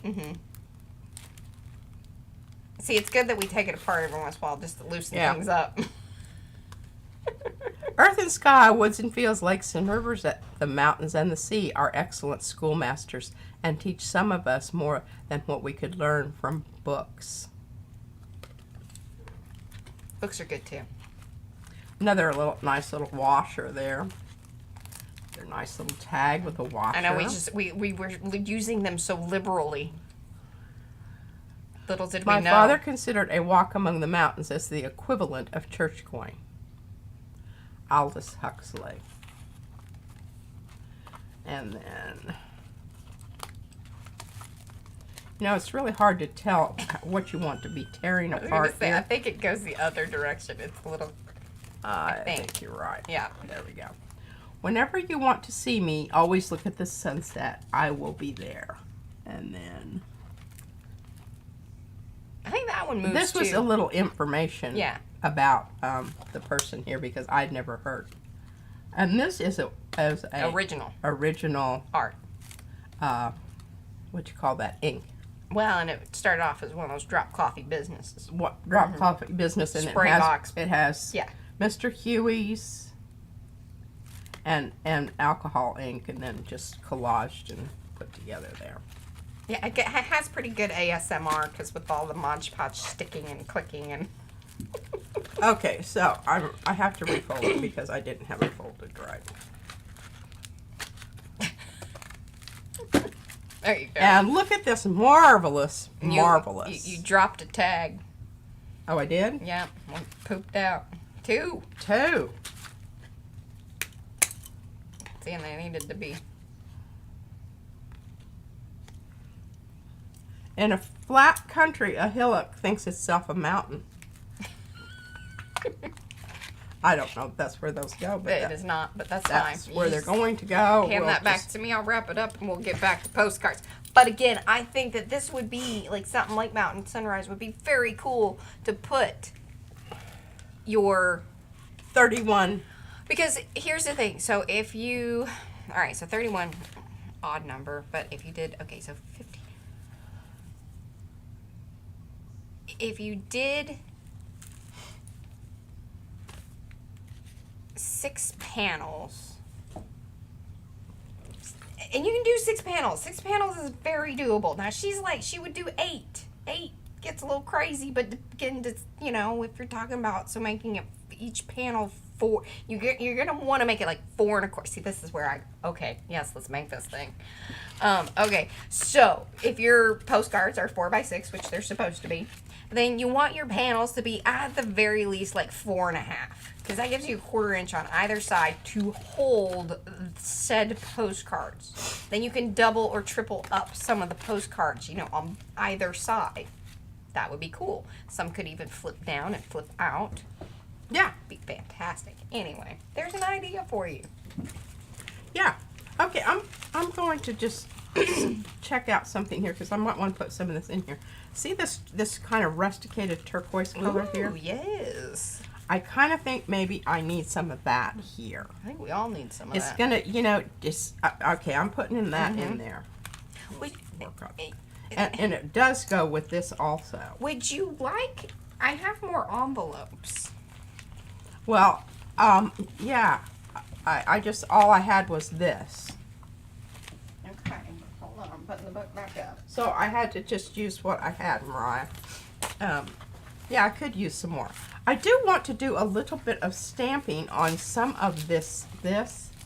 See, it's good that we take it apart every once in a while just to loosen things up. Earth and sky, woods and fields, lakes and rivers, the mountains and the sea are excellent schoolmasters and teach some of us more than what we could learn from books. Books are good too. Another nice little washer there. a nice little tag with a washer. I know we were using them so liberally. Little did we know. My father considered a walk among the mountains as the equivalent of church coin. Aldous Huxley. And then, you know, it's really hard to tell what you want to be tearing apart. I think it goes the other direction. It's a little. I think you're right. Yeah. There we go. Whenever you want to see me, always look at the sunset. I will be there. And then, I think that one moves this was too. a little information. Yeah. About the person here because I'd never heard. And this is a original art. What you call that? Ink. Well, and it started off as one of those drop coffee businesses. What drop coffee business? And spray box. It has yeah. Mr. Huey's and alcohol ink, and then just collaged and put together there. Yeah, it has pretty good ASMR because with all the Mod Podge sticking and clicking and. Okay, so I have to refold it because I didn't have it folded right. There you go. And look at this marvelous. You dropped a tag. Oh, I did? Yeah, one pooped out. Two. See, and they needed to be. In a flat country, a hillock thinks itself a mountain. I don't know if that's where those go, but it is not, but that's fine. That's where they're going to go. Hand that back to me, I'll wrap it up and we'll get back to postcards. But again, I think that this would be, like something like Mountain Sunrise would be very cool to put your 31. Because here's the thing, so if you, alright, so 31, odd number, but if you did, okay, so 50. If you did 6 panels, and you can do 6 panels. 6 panels is very doable. Now she's like, she would do 8. 8 gets a little crazy, but again, you know, if you're talking about so making it each panel 4, you're gonna want to make it like 4 1/4. See, this is where okay, yes, let's make this thing. Okay, so if your postcards are 4 by 6, which they're supposed to be, then you want your panels to be at the very least like 4 1/2, because that gives you a 1/4 inch on either side to hold said postcards. Then you can double or triple up some of the postcards, you know, on either side. That would be cool. Some could even flip down and flip out. Yeah. Be fantastic. Anyway, there's an idea for you. Yeah. Okay, I'm going to just check out something here because I might want to put some of this in here. See this kind of rusticated turquoise color here? Oh, yes. I kind of think maybe I need some of that here. I think we all need some of It's that. gonna, you know, just okay. I'm putting that in there. And it does go with this also. Would you like? I have more envelopes. Well, yeah. I just all I had was this. Okay, hold on. I'm putting the book back up. So I had to just use what I had, Mariah. Yeah, I could use some more. I do want to do a little bit of stamping on some of this.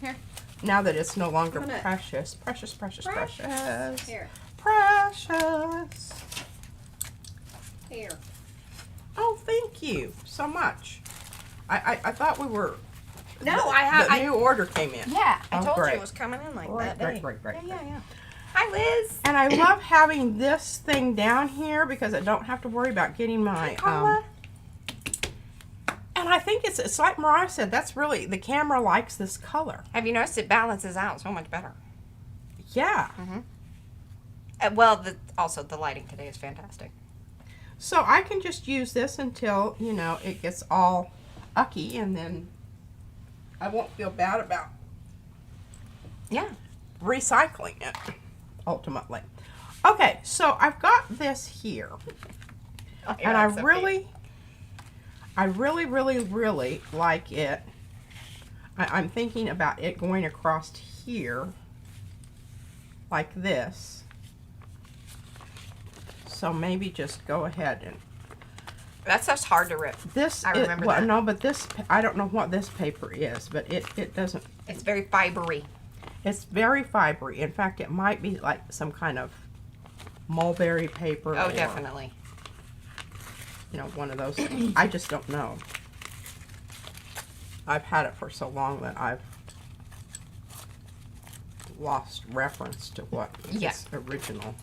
Here. Now that it's no longer precious. Precious. Here. Precious. Here. Oh, thank you so much. I thought we were... No, I have... The new order came in. Yeah, I told great. you it was coming in like that day. Great. Yeah. Hi, Liz. And I love having this thing down here because I don't have to worry about getting my... and I think it's like Mariah said, that's really... The camera likes this color. Have you noticed it balances out so much better? Yeah. Well, also the lighting today is fantastic. So I can just use this until, you know, it gets all ucky, and then I won't feel bad about recycling it, ultimately. Okay, so I've got this here. And I really like it. I'm thinking about it going across here like this. So maybe just go ahead and... That stuff's hard to rip. I remember that. No, but this, I don't know what this paper is, but it doesn't... It's very fibery. It's very fibery. In fact, it might be like some kind of mulberry paper. Oh, or, definitely. You know, one of those things. I just don't know. I've had it for so long that I've lost reference to what is original.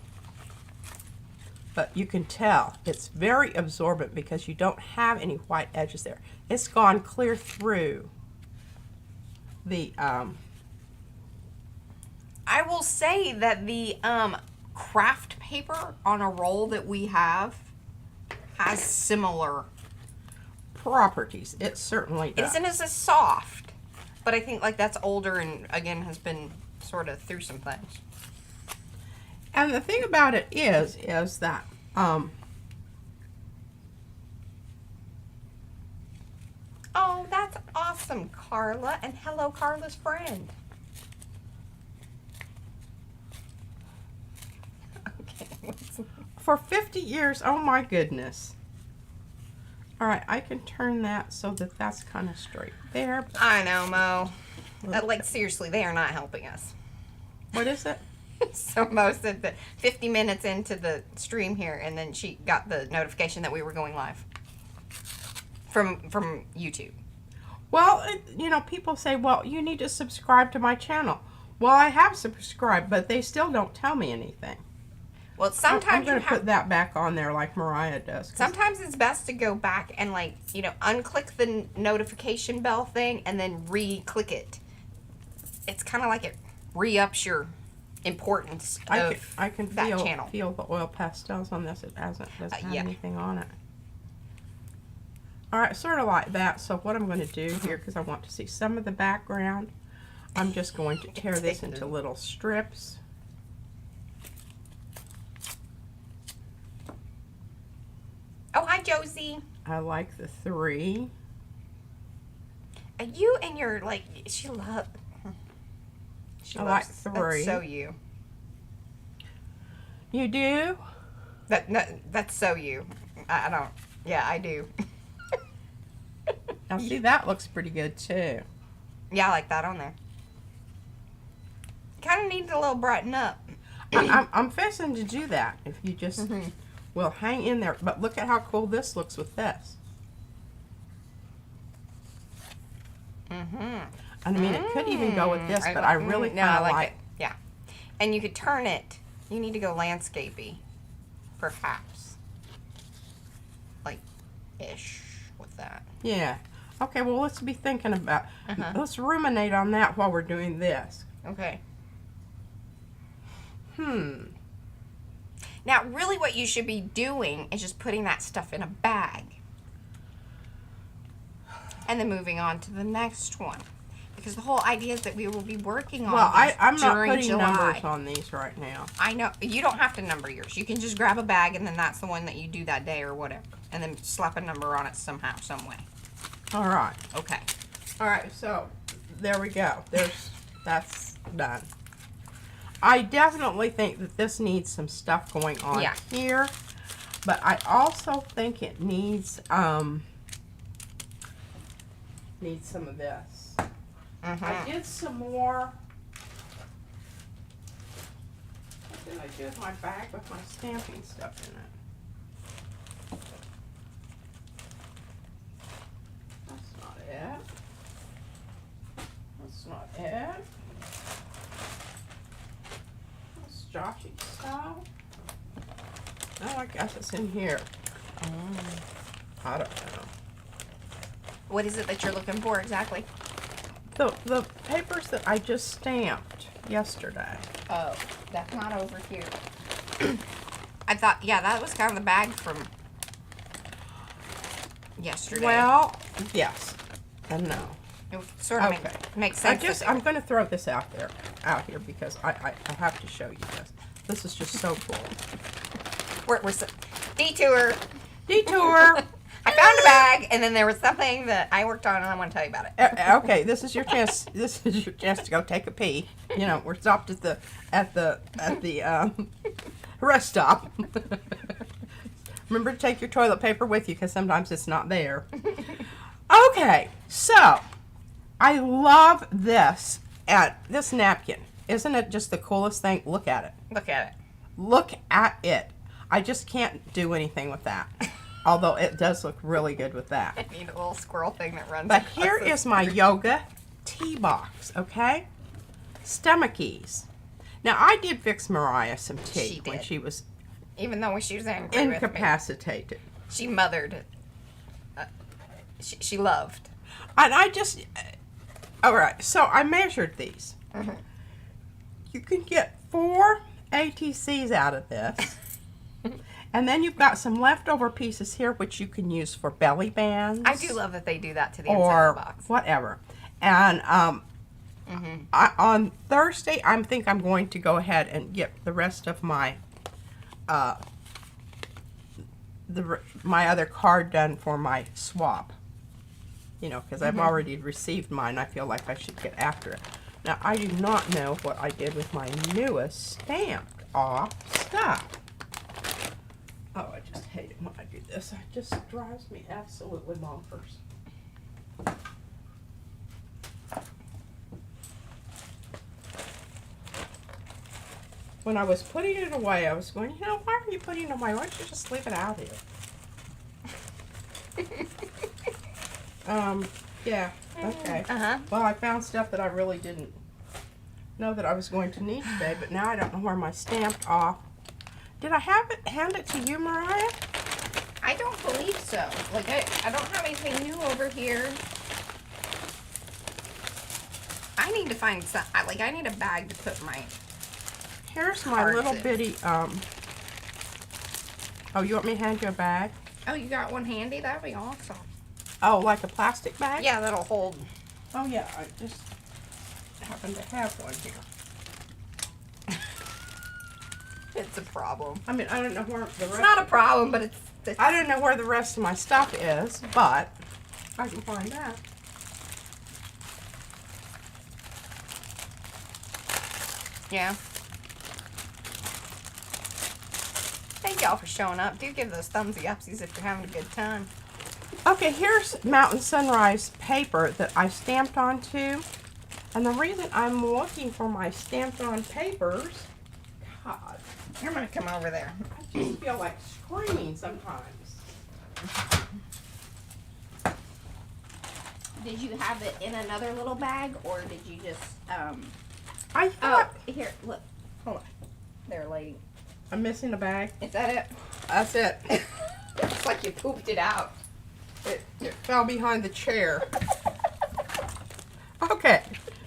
But you can tell it's very absorbent because you don't have any white edges there. It's gone clear through the I will say that the craft paper on a roll that we have has similar properties. It certainly does. It isn't as soft, but I think like that's older and again has been sort of through some things. And the thing about it is that oh, that's awesome, Carla, and hello, Carla's friend. Okay. for 50 years, oh my goodness. All right, I can turn that so that that's kind of straight there. I know, Mo. Like, seriously, they are not helping us. What is it? So Mo said that 50 minutes into the stream here, and then she got the notification that we were going live from YouTube. Well, you know, people say, well, you need to subscribe to my channel. Well, I have subscribed, but they still don't tell me anything. Well, sometimes I'm going to put that back on there like Mariah does. Sometimes it's best to go back and, like, you know, unclick the notification bell thing and then re-click it. It's kind of like it re-ups your importance of I can that feel, channel. feel the oil pastels on this. It doesn't have anything on it. All right, sort of like that. So what I'm going to do here, because I want to see some of the background, I'm just going to tear this into little strips. Oh, hi, Josie. I like the 3. You and your, like, she loves... I like 3. That's so you. You do? That's so you. I don't... Yeah, I do. Now, see, that looks pretty good, too. Yeah, I like that on there. Kind of needs a little brighten up. I'm fixing to do that. If you just will hang in there. But look at how cool this looks with this. I mean, it could even go with this, but I really kind of like it. Yeah. And you could turn it. You need to go landscapey, perhaps. Like, ish with that. Yeah. Okay, well, let's be thinking about... Let's ruminate on that while we're doing this. Okay. Now, really what you should be doing is just putting that stuff in a bag. And then moving on to the next one. Because the whole idea is that we will be working on I'm not putting July. numbers on these right now. I know. You don't have to number yours. You can just grab a bag and then that's the one that you do that day or whatever. And then slap a number on it somehow, some way. All right. Okay. All right, so there we go. That's done. I definitely think that this needs some stuff going on here. But I also think it needs some of this. I did some more. What did I do with my bag with my stamping stuff in it? That's not it. That's not it. That's Joshy's stuff. Oh, I guess it's in here. I don't know. What is it that you're looking for exactly? The papers that I just stamped yesterday. Oh, that's not over here. I thought, yeah, that was kind of the bag from yesterday. Well, yes and no. It sort of makes sense. I'm going to throw this out here because I have to show you this. This is just so cool. We're detour. I found a bag, and then there was something that I worked on, and I want to tell you about it. Okay, this is your chance. This is your chance to go take a pee. You know, we're stopped at the rest stop. Remember to take your toilet paper with you because sometimes it's not there. Okay, so I love this napkin. Isn't it just the coolest thing? Look at it. Look at it. Look at it. I just can't do anything with that. Although it does look really good with that. I need a little squirrel thing that runs. But here is my yoga tea box, okay? Stomackies. Now, I did fix Mariah some tea when she was even though she was angry with me. Incapacitated. She mothered. She loved. And I just... All right, so I measured these. You can get 4 ATCs out of this. And then you've got some leftover pieces here, which you can use for belly bands. I do love that they do that to the inside of the box. Or whatever. And on Thursday, I think I'm going to go ahead and get the rest of my my other card done for my swap. You know, because I've already received mine. I feel like I should get after it. Now, I do not know what I did with my newest stamped off stuff. Oh, I just hate it when I do this. It just drives me absolutely bonkers. When I was putting it away, I was going, you know, why are you putting it away? Why don't you just leave it out here? Yeah, okay. Well, I found stuff that I really didn't know that I was going to need today, but now I don't know where my stamped off. Did I hand it to you, Mariah? I don't believe so. Like, I don't have anything new over here. I need to find some, I need a bag to put my Here's my little bitty, oh, you want me to hand you a bag? Oh, you got one handy? That'd be awesome. Oh, like a plastic bag? Yeah, that'll hold. Oh, yeah, I just happen to have one here. It's a problem. I mean, I don't know where the rest... It's not a problem, but it's... I don't know where the rest of my stuff is, but I can find that. Yeah. Thank y'all for showing up. Do give those thumbsy upsies if you're having a good time. Okay, here's Mountain Sunrise paper that I stamped onto. And the reason I'm looking for my stamped on papers, God, I'm going to come over there. I just feel like screaming sometimes. Did you have it in another little bag, or did you just, I thought... Oh, here, look. Hold on. There, lady. I'm missing a bag. Is that it? That's it. It's like you pooped it out. It fell behind the chair. Okay.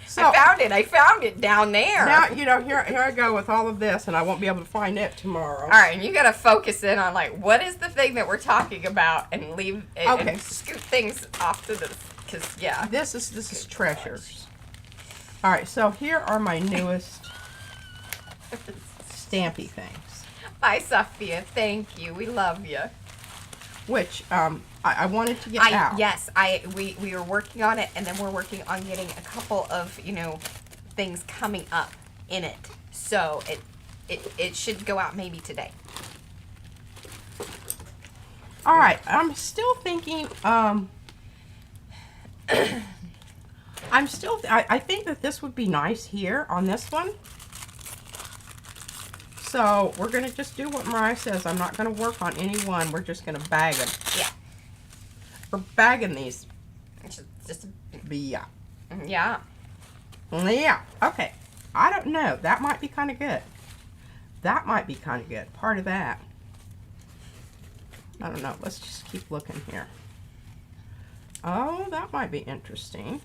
So I found it down there. now, you know, here I go with all of this, and I won't be able to find it tomorrow. All right, and you got to focus in on, like, what is the thing that we're talking about, and leave and scoot things off to the, because, yeah. This is treasures. All right, so here are my newest stampy things. Bye, Sophia. Thank you. We love you. Which I wanted to get out. Yes, we were working on it, and then we're working on getting a couple of, you know, things coming up in it. So it should go out maybe today. All right, I'm still thinking. I think that this would be nice here on this one. So we're going to just do what Mariah says. I'm not going to work on any one. We're just going to bag them. Yeah. We're bagging these. It's just Yeah. yeah. Yeah. Okay. I don't know. That might be kind of good. That might be kind of good. Part of that. I don't know. Let's just keep looking here. Oh, that might be interesting.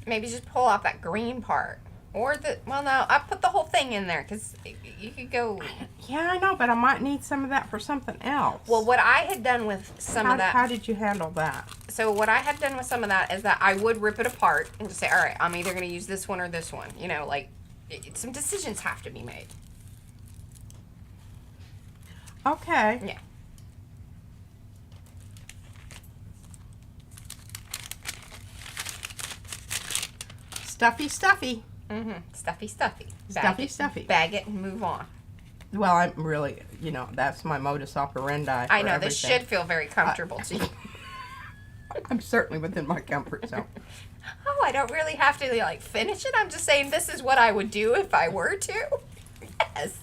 Maybe just pull off that green part. Or well, no, I put the whole thing in there because you could go. Yeah, I know, but I might need some of that for something else. Well, what I had done with some of that. How did you handle that? So what I had done with some of that is that I would rip it apart and just say, all right, I'm either going to use this one or this one. You know, like some decisions have to be made. Okay. Yeah. Stuffy, stuffy. Stuffy, stuffy. Stuffy. Bag it and move on. Well, I'm really, you know, that's my modus operandi. I know, this should feel very comfortable to you. I'm certainly within my comfort zone. Oh, I don't really have to like finish it. I'm just saying this is what I would do if I were to. Yes.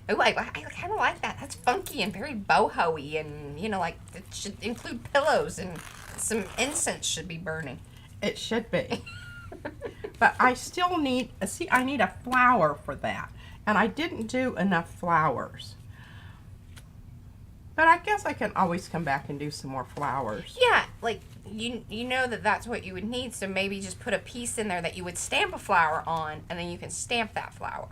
Oh, I kind of like that. That's funky and very boho-y, and you know, like it should include pillows and some incense should be burning. It should be. But I still need, see, I need a flower for that. And I didn't do enough flowers. But I guess I can always come back and do some more flowers. Yeah, like you know that's what you would need, so maybe just put a piece in there that you would stamp a flower on, and then you can stamp that flower.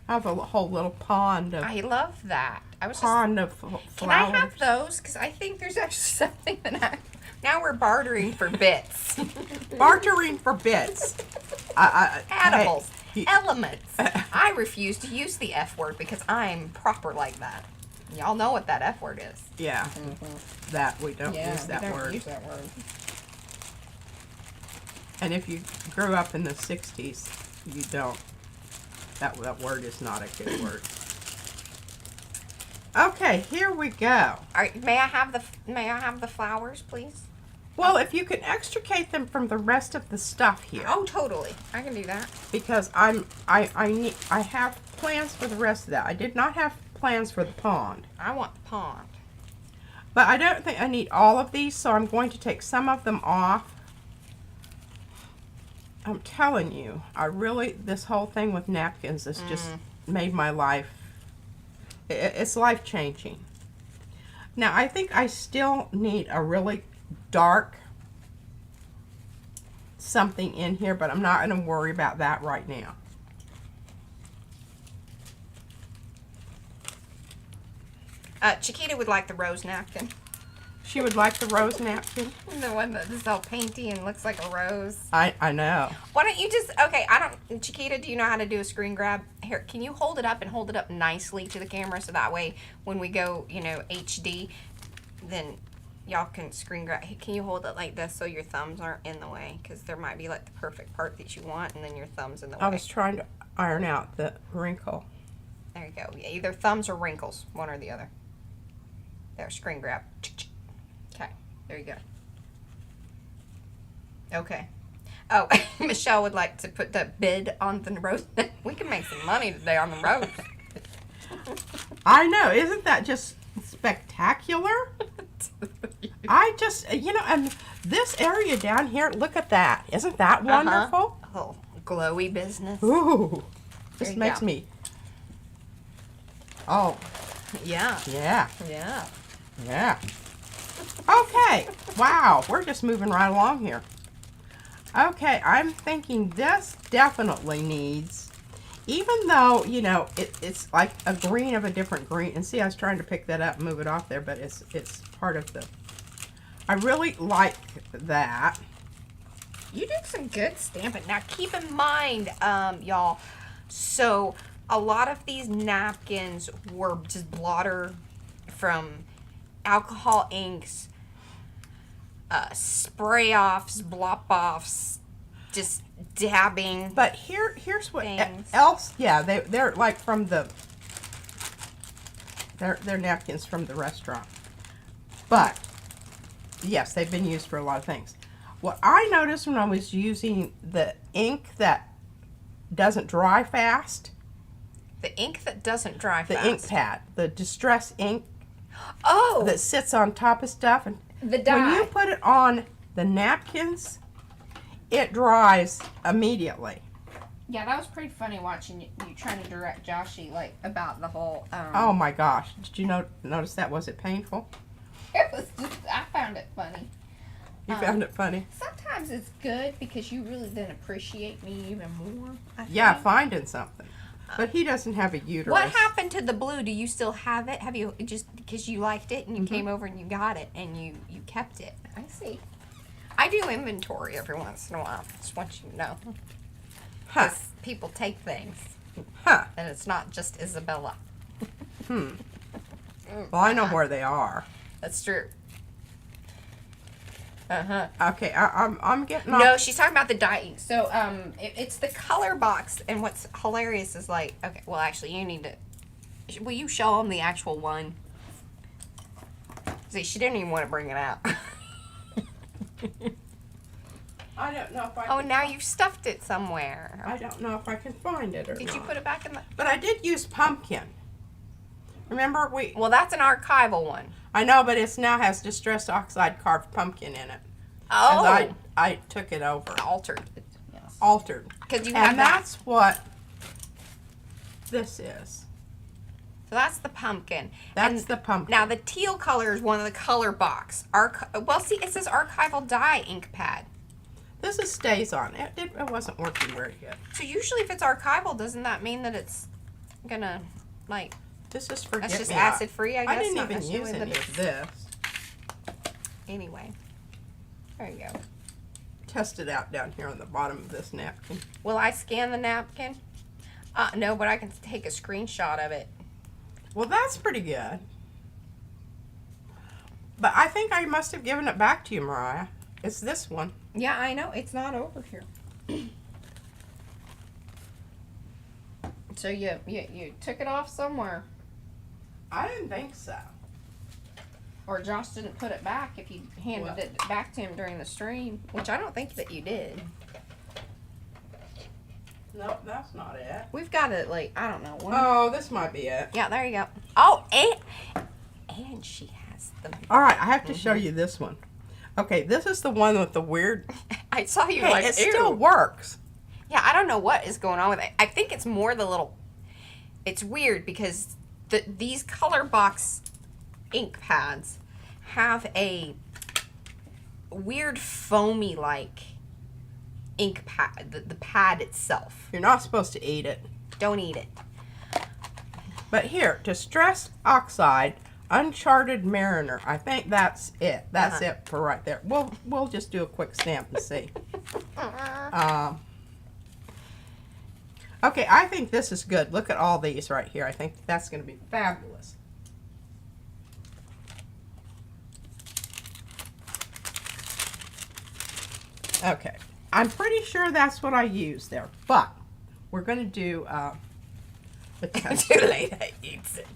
I have a whole little pond of. I love that. Of flowers. Can I have those? Because I think there's actually something that now we're bartering for bits. Bartering for bits. Edibles. Elements. I refuse to use the F word because I'm proper like that. Y'all know what that F word is. Yeah. That we don't use that word. Use that word. And if you grew up in the 60s, you don't. That word is not a good word. Okay, here we go. All right, may I have the flowers, please? Well, if you can extricate them from the rest of the stuff here. Oh, totally. I can do that. Because I have plans for the rest of that. I did not have plans for the pond. I want the pond. But I don't think I need all of these, so I'm going to take some of them off. I'm telling you, this whole thing with napkins has just made my life, it's life-changing. Now, I think I still need a really dark something in here, but I'm not going to worry about that right now. Chiquita would like the rose napkin. She would like the rose napkin. The one that is all painty and looks like a rose. I know. Why don't you just, okay, Chiquita, do you know how to do a screen grab? Here, can you hold it up and hold it up nicely to the camera so that way when we go, you know, HD, then y'all can screen grab. Can you hold it like this so your thumbs aren't in the way? Because there might be like the perfect part that you want and then your thumb's in the way. I was trying to iron out the wrinkle. There you go. Yeah, either thumbs or wrinkles, one or the other. There, screen grab. Okay, there you go. Okay. Oh, Michelle would like to put the bid on the rose. We can make some money today on the rose. I know. Isn't that just spectacular? I just, you know, and this area down here, look at that. Isn't that wonderful? Oh, glowy business. Ooh. This makes me. Oh. Yeah. Yeah. Yeah. Yeah. Okay. Wow. We're just moving right along here. Okay. I'm thinking this definitely needs, even though, you know, it's like a green of a different green. And see, I was trying to pick that up and move it off there, but it's part of the, I really like that. You did some good stamping. Now, keep in mind, y'all, so a lot of these napkins were just blotter from alcohol inks, spray offs, blop offs, just dabbing. But here's what else. Yeah, they're like from the. They're napkins from the restaurant. But yes, they've been used for a lot of things. What I noticed when I was using the ink that doesn't dry fast. The ink that doesn't dry fast. The ink pad, the distress ink. Oh. That sits on top of stuff, and the dye. When you put it on the napkins, it dries immediately. Yeah, that was pretty funny watching you trying to direct Joshy like about the whole. Oh my gosh! Did you notice that? Was it painful? It was. I found it funny. You found it funny. Sometimes it's good because you really then appreciate me even more. Yeah, finding something. But he doesn't have a uterus. What happened to the blue? Do you still have it? Have you just because you liked it and you came over and you got it and you kept it? I see. I do inventory every once in a while. Just want you to know. Because people take things. Huh. And it's not just Isabella. Well, I know where they are. That's true. Okay, I'm getting off. No, she's talking about the dye ink. So, it's the color box, and what's hilarious is like, okay, well, actually, you need to, will you show them the actual one? See, she didn't even want to bring it out. I don't know if I Oh, can now you've stuffed it somewhere. I don't know if I can find it or Did not. you put it back in the... But I did use pumpkin. Remember we... Well, that's an archival one. I know, but it now has distressed oxide carved pumpkin in it. Oh. I took it over. Altered. Yes. Altered. Because you have And that. that's what this is. So that's the pumpkin. That's the pumpkin. Now the teal color is one of the color box. Well, see, it says archival dye ink pad. This is stays on. It wasn't working very good. So usually if it's archival, doesn't that mean that it's gonna, like... This is for That's just acid free, I guess. I didn't not even use necessarily any that of this. Anyway. There you go. Test it out down here on the bottom of this napkin. Will I scan the napkin? No, but I can take a screenshot of it. Well, that's pretty good. But I think I must have given it back to you, Mariah. It's this one. Yeah, I know. It's not over here. So you took it off somewhere. I didn't think so. Or Josh didn't put it back if you handed it back to him during the stream, which I don't think that you did. Nope, that's not it. We've got it, like, I don't know. Oh, this might be it. Yeah, there you go. Oh, and she has them. All right, I have to show you this one. Okay, this is the one with the weird... I saw you Hey, like, it ew. still works. Yeah, I don't know what is going on with it. I think it's more the little... It's weird because these color box ink pads have a weird foamy like ink pad, the pad itself. You're not supposed to eat it. Don't eat it. But here, Distressed Oxide, Uncharted Mariner. I think that's it. That's it for right there. We'll just do a quick stamp and see. Okay, I think this is good. Look at all these right here. I think that's going to be fabulous. Okay, I'm pretty sure that's what I used there, but we're going to do the test. Too late, I eats it.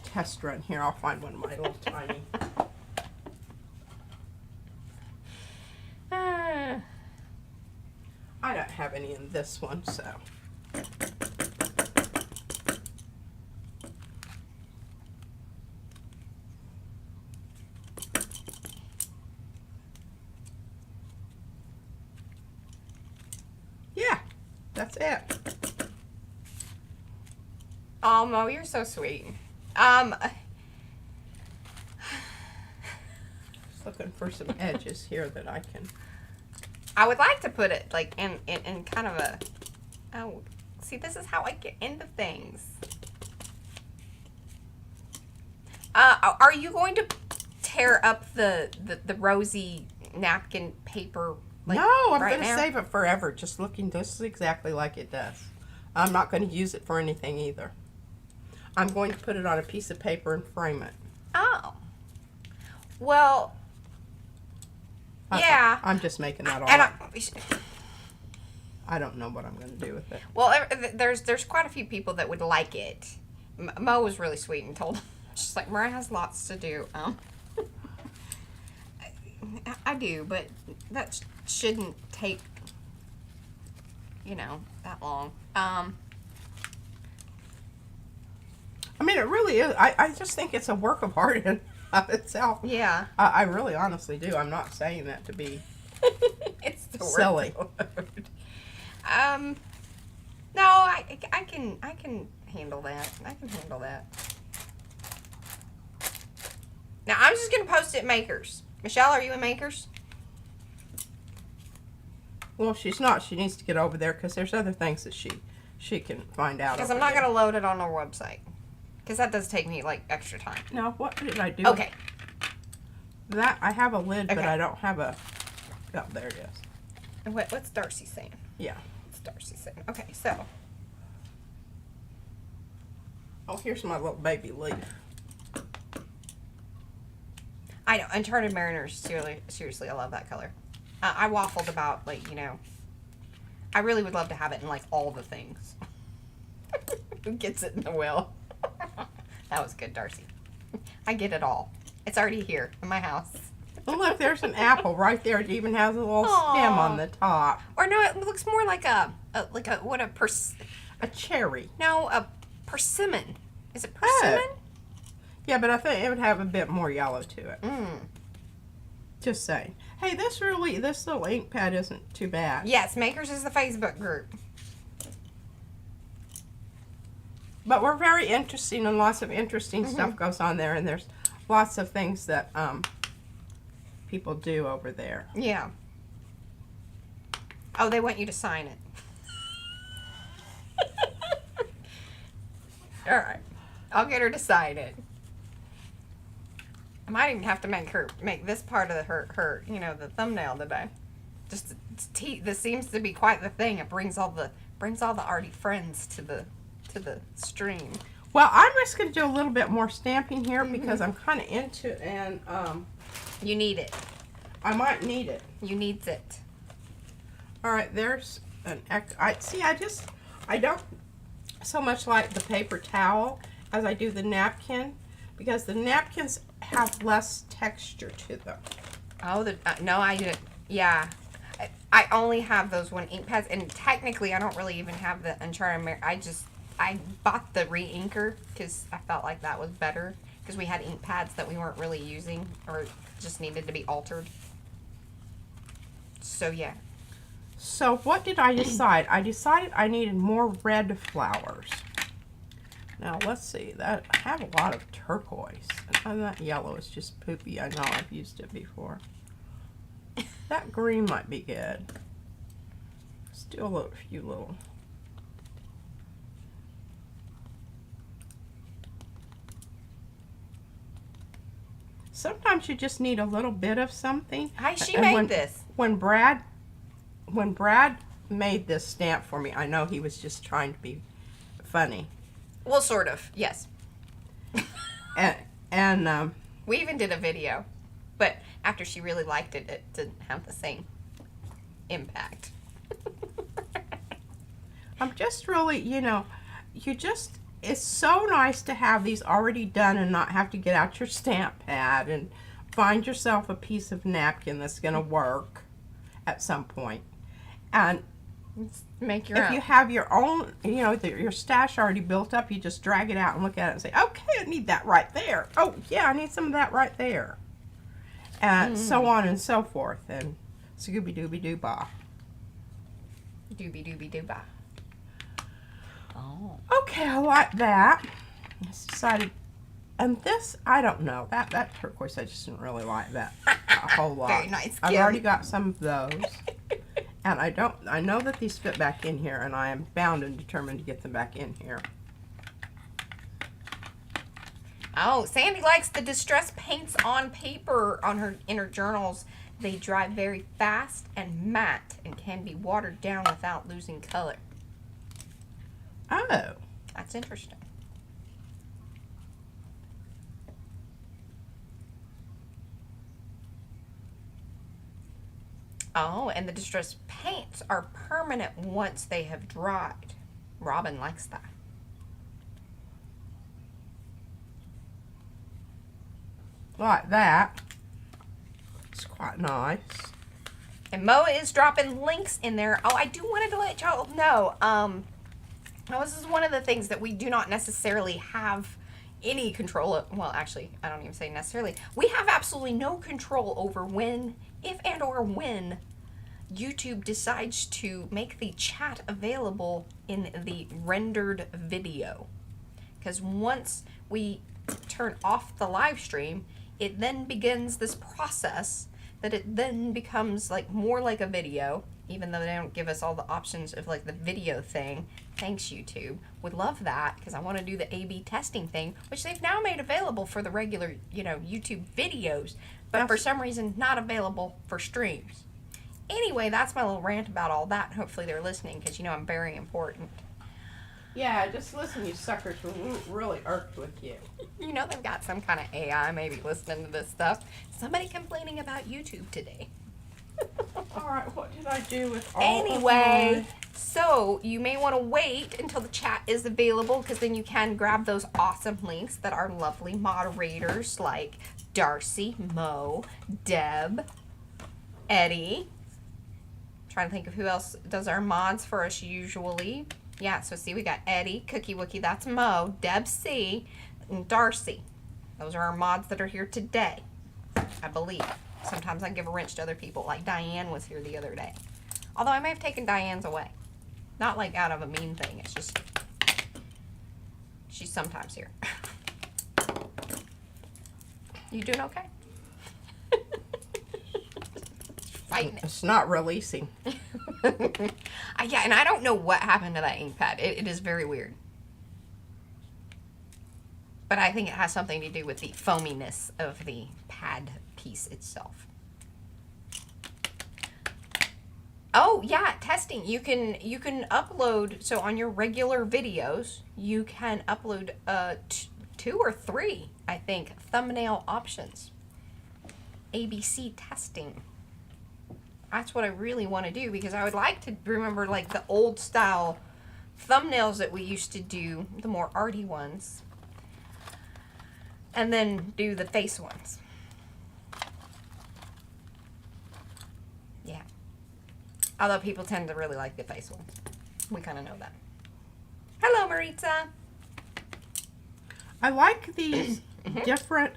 Test run here. I'll find one of my little tiny. I don't have any in this one, so. Yeah, that's it. Oh, Mo, you're so sweet. Just looking for some edges here that I can. I would like to put it like in kind of a... Oh, see, this is how I get into things. Are you going to tear up the rosy napkin paper? Like, no, I'm right going to now? save it forever. Just looking just exactly like it does. I'm not going to use it for anything either. I'm going to put it on a piece of paper and frame it. Oh. Well, yeah. I'm just making that all And up. I don't know what I'm going to do with it. Well, there's quite a few people that would like it. Mo was really sweet and told she's like, Mariah has lots to do. I do, but that shouldn't take, that long. I mean, it really is. I just think it's a work of art in of itself. Yeah. I really honestly do. I'm not saying that to be It's the silly. No, I can handle that. I can handle that. Now I'm just gonna post it at Makers. Michelle, are you in Makers? Well, if she's not, she needs to get over there because there's other things that she can find out. Because I'm not gonna load it on our website. Because that does take me like extra time. No, what did I do? Okay. That I have a lid, but Okay. I don't have a. Oh, there it is. And what's Darcy saying? Yeah. What's Darcy saying? Okay, so. Oh, here's my little baby leaf. I know, Uncharted Mariners, seriously, I love that color. I waffled about, like, I really would love to have it in, like, all the things. Who gets it in the will? That was good, Darcy. I get it all. It's already here in my house. Well, look, there's an apple right there. It even has a little stem on the top. Or no, it looks more like a cherry. No, a persimmon. Is it persimmon? Oh. Yeah, but I think it would have a bit more yellow to it. Just saying. Hey, this little ink pad isn't too bad. Yes, Makers is the Facebook group. But we're very interesting, and lots of interesting stuff goes on there, and there's lots of things that people do over there. Yeah. Oh, they want you to sign it. All right. I'll get her to sign it. I might even have to make this part of her the thumbnail today. Just this seems to be quite the thing. It brings all the Arty friends to the stream. Well, I'm just going to do a little bit more stamping here because I'm kind of into it, and you need it. I might need it. You needs it. All right, there's I don't so much like the paper towel as I do the napkin, because the napkins have less texture to them. Oh, no, I didn't. Yeah, I only have those one ink pads, and technically I don't really even have the Uncharted. I bought the re-inker because I felt like that was better, because we had ink pads that we weren't really using or just needed to be altered. So yeah. So what did I decide? I decided I needed more red flowers. Now let's see, I have a lot of turquoise, and that yellow is just poopy. I know I've used it before. That green might be good. Let's do a few little. Sometimes you just need a little bit of something. Hi, she made this. When Brad made this stamp for me, I know he was just trying to be funny. Well, sort of, yes. and we even did a video, but after she really liked it, it didn't have the same impact. I'm just really, it's so nice to have these already done and not have to get out your stamp pad and find yourself a piece of napkin that's going to work at some point. And make your own. If you have your own, your stash already built up, you just drag it out and look at it and say, okay, I need that right there. Oh, yeah, I need some of that right there. And so on and so forth. And Scooby-Dooby-Doo-Bah. Dooby-Dooby-Doo-Bah. Oh. Okay, I like that. I just decided, and this, I don't know. That turquoise, I just didn't really like that a whole lot. Very nice. I've already got some of those. And I know that these fit back in here, and I am bound and determined to get them back in here. Oh, Sandy likes the distress paints on paper in her journals. They dry very fast and matte and can be watered down without losing color. Oh. That's interesting. Oh, and the distress paints are permanent once they have dried. Robin likes that. Like that. It's quite nice. And Moa is dropping links in there. Oh, I do wanted to let y'all know. This is one of the things that we do not necessarily have any control of. Well, actually, I don't even say necessarily. We have absolutely no control over when, if and or when, YouTube decides to make the chat available in the rendered video. Because once we turn off the live stream, it then begins this process that it then becomes more like a video, even though they don't give us all the options of the video thing. Thanks, YouTube. Would love that, because I want to do the A/B testing thing, which they've now made available for the regular, YouTube videos, but for some reason not available for streams. Anyway, that's my little rant about all that. Hopefully they're listening, because I'm very important. Yeah, just listen, you suckers. We're really irked with you. They've got some kind of AI maybe listening to this stuff. Somebody complaining about YouTube today. All right, what did I do with all Anyway, So you may want to wait until the chat is available, because then you can grab those awesome links that our lovely moderators like Darcy, Mo, Deb, Eddie. I'm trying to think of who else does our mods for us usually. Yeah, so see, we got Eddie, Cookie Wookie, that's Mo, Deb C, and Darcy. Those are our mods that are here today, I believe. Sometimes I give a wrench to other people, like Diane was here the other day. Although I may have taken Diane's away. Not like out of a mean thing, it's just she's sometimes here. You doing okay? Fighting it. It's not releasing. Yeah, and I don't know what happened to that ink pad. It is very weird. But I think it has something to do with the foaminess of the pad piece itself. Oh, yeah, testing. You can upload, so on your regular videos, you can upload 2 or 3, I think, thumbnail options. ABC testing. That's what I really want to do, because I would like to remember like the old style thumbnails that we used to do, the more arty ones, and then do the face ones. Yeah. Although people tend to really like the face ones. We kind of know that. Hello, Maritza. I like these different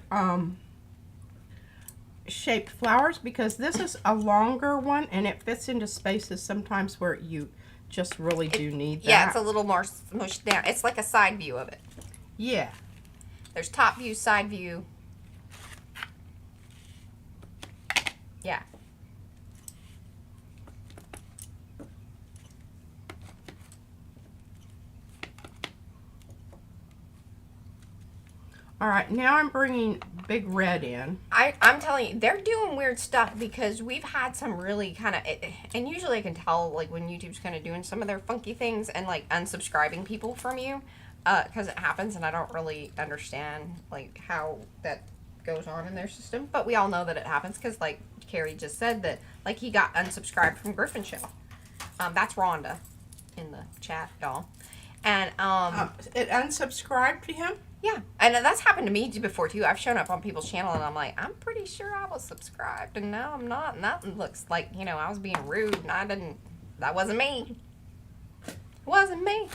shaped flowers, because this is a longer one and it fits into spaces sometimes where you just really do need that. Yeah, it's a little more smushed down. It's like a side view of it. Yeah. There's top view, side view. Yeah. All right, now I'm bringing Big Red in. I'm telling you, they're doing weird stuff, because we've had some really kind of, and usually I can tell like when YouTube's kind of doing some of their funky things and like unsubscribing people from you, because it happens, and I don't really understand like how that goes on in their system, but we all know that it happens, because like Carrie just said that like he got unsubscribed from Griffin Show. That's Rhonda in the chat, y'all. And it unsubscribed to him? yeah, and that's happened to me before too. I've shown up on people's channel and I'm like, I'm pretty sure I was subscribed, and now I'm not, and that looks like, you know, I was being rude, and I didn't, that wasn't me. It wasn't me.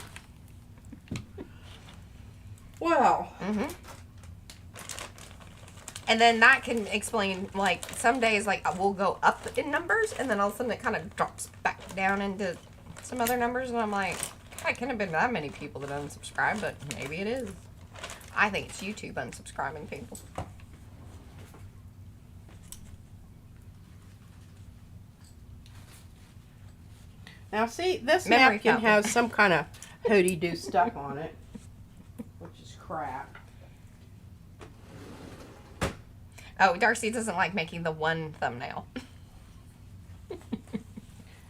Well. And then that can explain, like, some days, like, we'll go up in numbers, and then all of a sudden it kind of drops back down into some other numbers, and I'm like, I couldn't have been that many people that unsubscribed, but maybe it is. I think it's YouTube unsubscribing people. Now see, this Memory napkin fountain. has some kind of hoodie-doo stuff on it, which is crap. Oh, Darcy doesn't like making the one thumbnail.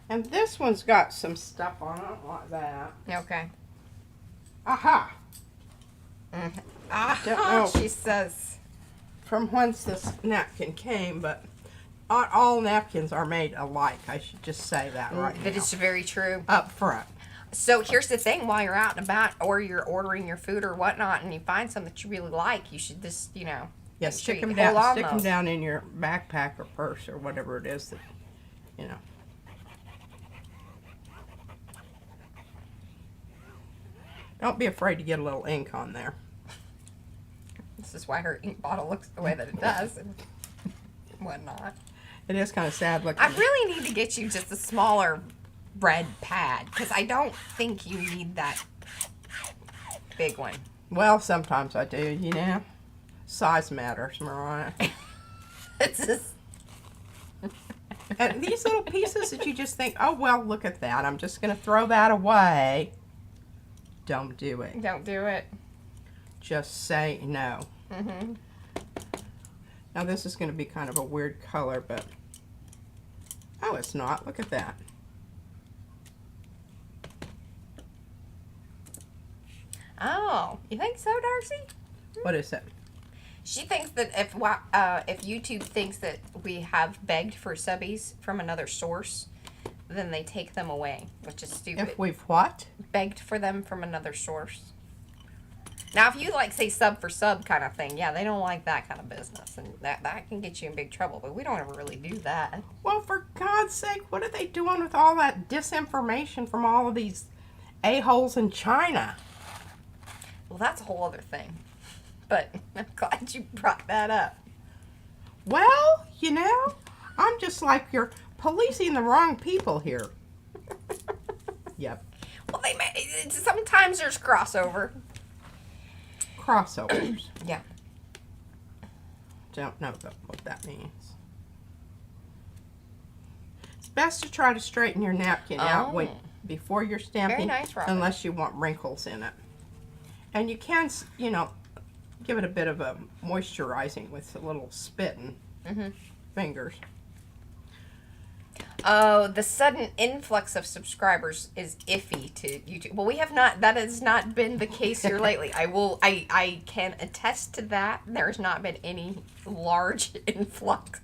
And this one's got some stuff on it like that. Okay. Aha! Ah, Don't know she says. from whence this napkin came, but not all napkins are made alike. I should just say that right now. That is very true. Up front. So here's the thing, while you're out and about, or you're ordering your food or whatnot, and you find some that you really like, you should just, you know, Yeah, make sure stick you them hold down. on Stick them those. down in your backpack or purse or whatever it is that, you know. Don't be afraid to get a little ink on there. This is why her ink bottle looks the way that it does and whatnot. It is kind of sad looking. I really need to get you just a smaller red pad, because I don't think you need that big one. Well, sometimes I do, you know. Size matters, Mariah. It's just... And these little pieces that you just think, oh, well, look at that. I'm just going to throw that away. Don't do it. Don't do it. Just say no. Mm-hmm. Now, this is going to be kind of a weird color, but... Oh, it's not. Look at that. Oh, you think so, Darcy? What is it? She thinks that if YouTube thinks that we have begged for subbies from another source, then they take them away, which is stupid. If we've what? Begged for them from another source. Now, if you like say sub for sub kind of thing, yeah, they don't like that kind of business, and that can get you in big trouble. But we don't ever really do that. Well, for God's sake, what are they doing with all that disinformation from all of these a-holes in China? Well, that's a whole other thing. But I'm glad you brought that up. Well, you know, I'm just like you're policing the wrong people here. Yep. Well, sometimes there's crossover. Crossovers. Yeah. Don't know what that means. It's best to try to straighten your napkin out before you're stamping, very nice, Robin. unless you want wrinkles in it. And you can, you know, give it a bit of a moisturizing with a little spit and fingers. Oh, the sudden influx of subscribers is iffy to YouTube. Well, that has not been the case here lately. I can attest to that. There's not been any large influx.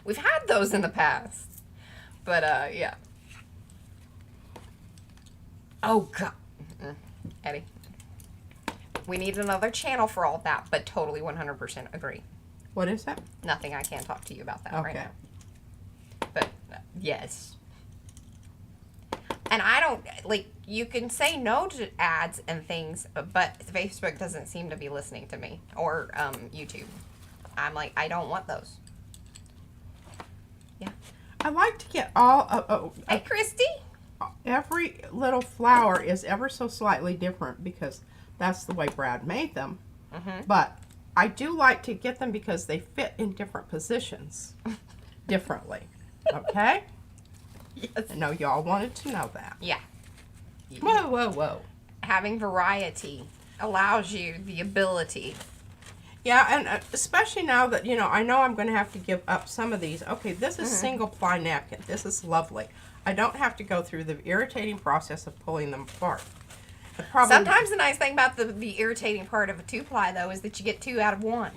We've had those in the past. But, yeah. Oh, God. Eddie. We need another channel for all that, but totally 100% agree. What is that? Nothing. I can't talk to you about that right now. But, yes. And I don't, like, you can say no to ads and things, but Facebook doesn't seem to be listening to me. Or YouTube. I'm like, I don't want those. Yeah. I like to get all... Hey, Christy. Every little flower is ever so slightly different because that's the way Brad made them. But I do like to get them because they fit in different positions differently. Okay? Yes. I know y'all wanted to know that. Yeah. Whoa, whoa, whoa. Having variety allows you the ability. Yeah, and especially now that, you know, I know I'm going to have to give up some of these. Okay, this is single ply napkin. This is lovely. I don't have to go through the irritating process of pulling them apart. Sometimes the nice thing about the irritating part of a 2-ply, though, is that you get 2 out of 1.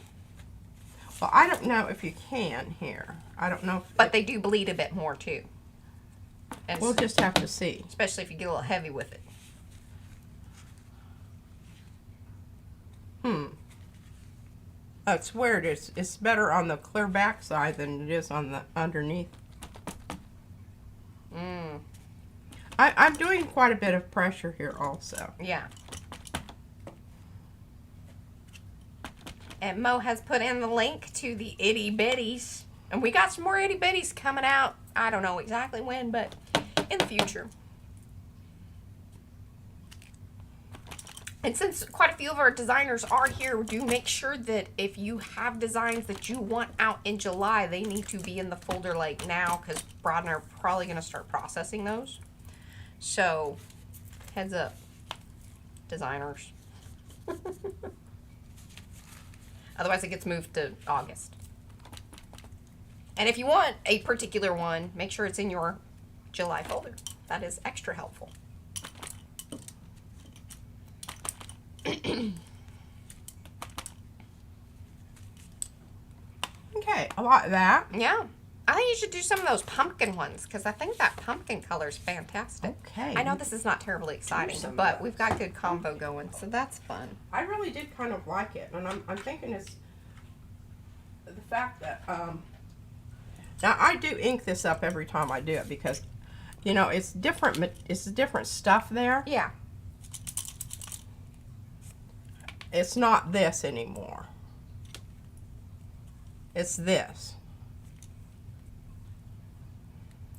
Well, I don't know if you can here. I don't know. But they do bleed a bit more, too. And we'll just have to see. Especially if you get a little heavy with it. Oh, it's weird. It's better on the clear back side than it is on the underneath. I'm doing quite a bit of pressure here also. Yeah. And Mo has put in the link to the itty bitties. And we got some more itty bitties coming out. I don't know exactly when, but in the future. And since quite a few of our designers are here, do make sure that if you have designs that you want out in July, they need to be in the folder like now, because Brad and I are probably going to start processing those. So, heads up, designers. Otherwise, it gets moved to August. And if you want a particular one, make sure it's in your July folder. That is extra helpful. Okay, I like that. Yeah. I think you should do some of those pumpkin ones, because I think that pumpkin color is fantastic. Okay. I know this is not terribly exciting, but we've got good combo going, so that's fun. I really did kind of like it, and I'm thinking it's the fact that, now I do ink this up every time I do it, because, you know, it's different stuff there. Yeah. It's not this anymore. It's this.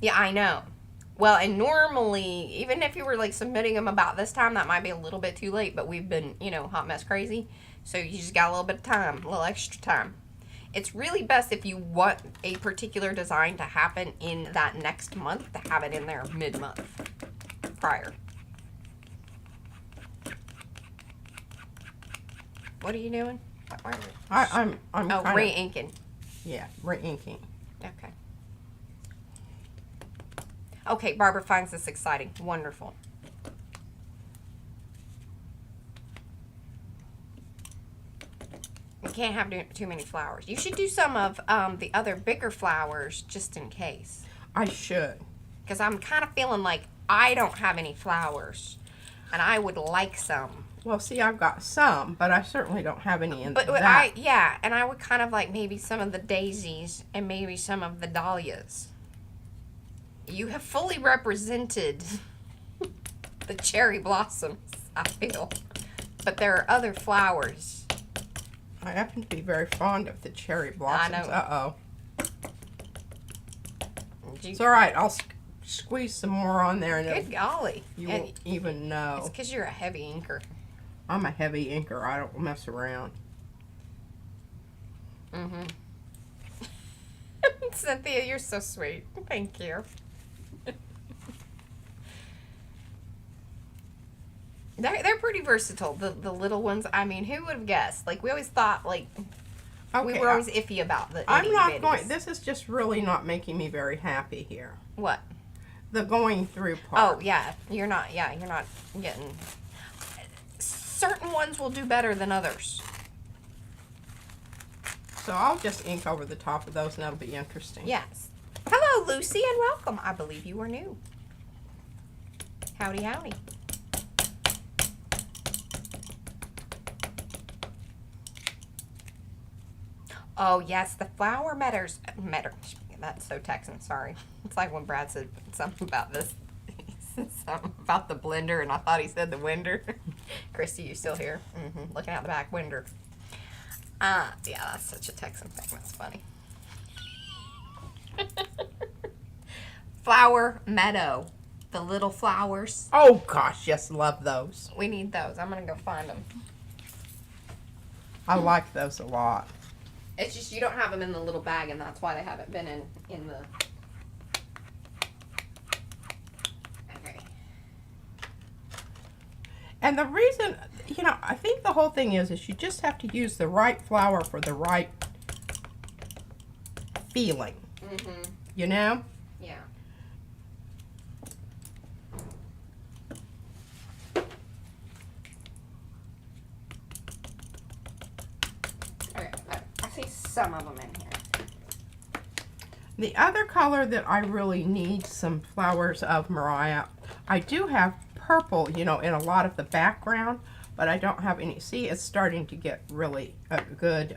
Yeah, I know. Well, and normally, even if you were like submitting them about this time, that might be a little bit too late, but we've been, you know, hot mess crazy. So you just got a little bit of time, a little extra time. It's really best if you want a particular design to happen in that next month to have it in there mid-month prior. What are you doing? I'm re-inking. Yeah, re-inking. Okay. Okay, Barbara finds this exciting. Wonderful. You can't have too many flowers. You should do some of the other bigger flowers just in case. I should. Because I'm kind of feeling like I don't have any flowers. And I would like some. Well, see, I've got some, but I certainly don't have any in But that. yeah, and I would kind of like maybe some of the daisies and maybe some of the dahlias. You have fully represented the cherry blossoms, I feel. But there are other flowers. I happen to be very fond of the cherry blossoms. I know. Uh-oh. It's all right. I'll squeeze some more on there. And good golly. You won't even know. It's because you're a heavy inker. I'm a heavy inker. I don't mess around. Mm-hmm. Cynthia, you're so sweet. Thank you. They're pretty versatile, the little ones. I mean, who would have guessed? Like, we always thought, like, okay, we were always iffy about the I'm not itty-bitties. going, this is just really not making me very happy here. What? The going through part. Oh, yeah. You're not getting... Certain ones will do better than others. So I'll just ink over the top of those and that'll be interesting. Yes. Hello, Lucy, and welcome. I believe you are new. Howdy, howdy. Oh, yes, the flower matters. That's so Texan, sorry. It's like when Brad said something about this. He said something about the blender, and I thought he said the winder. Christy, you still here? Mm-hmm. Looking out the back winder. Yeah, that's such a Texan thing. That's funny. Flower meadow. The little flowers. Oh, gosh, yes, love those. We need those. I'm going to go find them. I like those a lot. It's just you don't have them in the little bag, and that's why they haven't been in the... Okay. And the reason, you know, I think the whole thing is you just have to use the right flower for the right feeling. Mm-hmm. You know? Yeah. Okay, I see some of them in here. The other color that I really need some flowers of, Mariah, I do have purple, you know, in a lot of the background, but I don't have any. See, it's starting to get really a good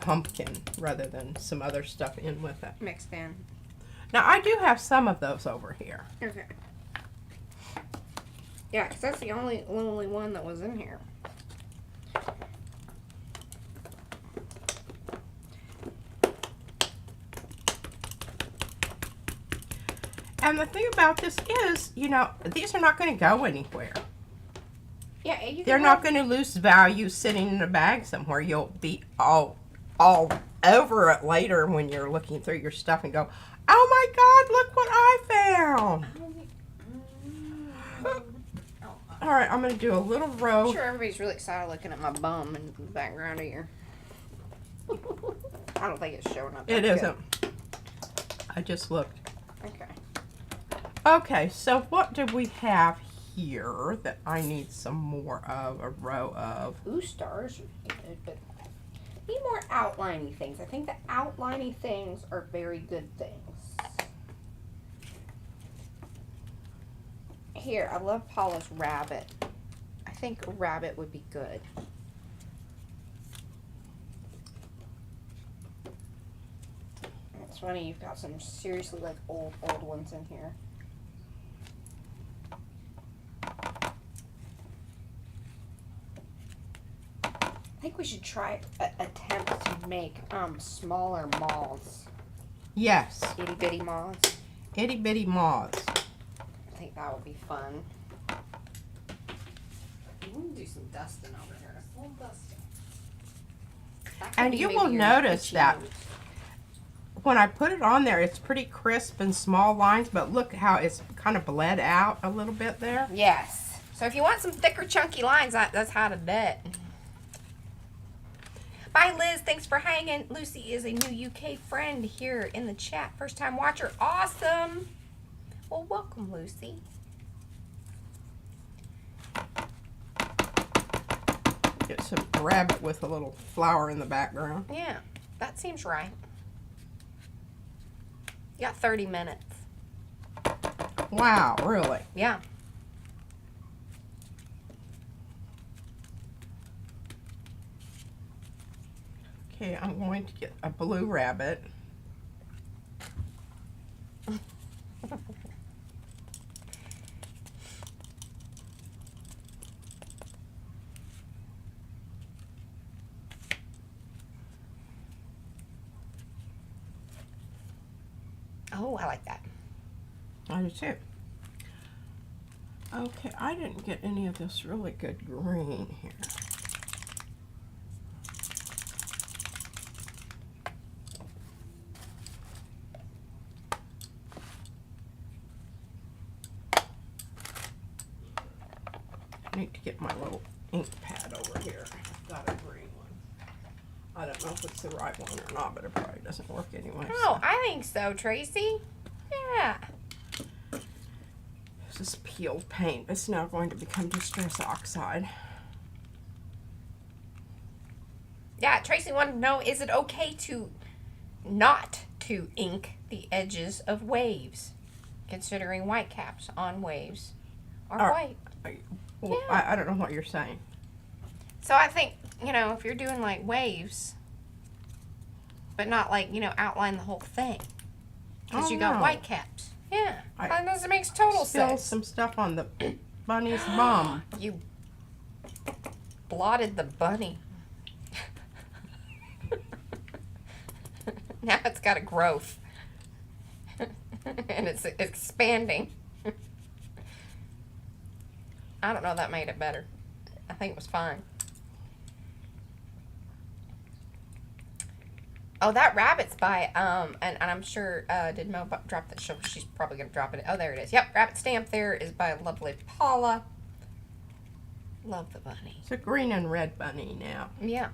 pumpkin rather than some other stuff in with it. Mixed in. Now, I do have some of those over here. Okay. Yeah, because that's the only one that was in here. And the thing about this is, you know, these are not going to go anywhere. Yeah, they're not going to lose value sitting in a bag somewhere. You'll be all over it later when you're looking through your stuff and go, oh my God, look what I found. All right, I'm going to do a little row. I'm sure everybody's really excited looking at my bum in the background here. I don't think it's showing up. It isn't. I just looked. Okay. Okay, so what do we have here that I need some more of, a row of? Ooh, stars are good, but need more outliney things. I think the outliney things are very good things. Here, I love Paula's rabbit. I think a rabbit would be good. It's funny, you've got some seriously like old ones in here. I think we should try attempt to make smaller moths. Yes. Itty bitty moths. Itty bitty moths. I think that would be fun. We can do some dusting over here. A little dusting. And you will notice that when I put it on there, it's pretty crisp and small lines, but look how it's kind of bled out a little bit there. Yes. So if you want some thicker, chunky lines, that's how to do it. Bye, Liz. Thanks for hanging. Lucy is a new UK friend here in the chat. First time watcher. Awesome. Well, welcome, Lucy. Get some rabbit with a little flower in the background. Yeah, that seems right. You got 30 minutes. Wow, really? Yeah. Okay, I'm going to get a blue rabbit. Oh, I like that. I do too. Okay, I didn't get any of this really good green here. I need to get my little ink pad over here. I've got a green one. I don't know if it's the right one or not, but it probably doesn't work anyway. Oh, I think so, Tracy. Yeah. This is peeled paint. It's now going to become distress oxide. Yeah, Tracy wanted to know, is it okay to not to ink the edges of waves, considering white caps on waves are white? Well, Yeah. I don't know what you're saying. So I think, you know, if you're doing like waves, but not like, you know, outline the whole thing, because you got white caps. Yeah, and this makes total sense. Some stuff on the bunny's bum. You blotted the bunny. Now it's got a growth. And it's expanding. I don't know if that made it better. I think it was fine. Oh, that rabbit's by, and I'm sure, did Mo drop that? She's probably going to drop it. Oh, there it is. Yep, rabbit stamp there is by lovely Paula. Love the bunny. It's a green and red bunny now. Yeah.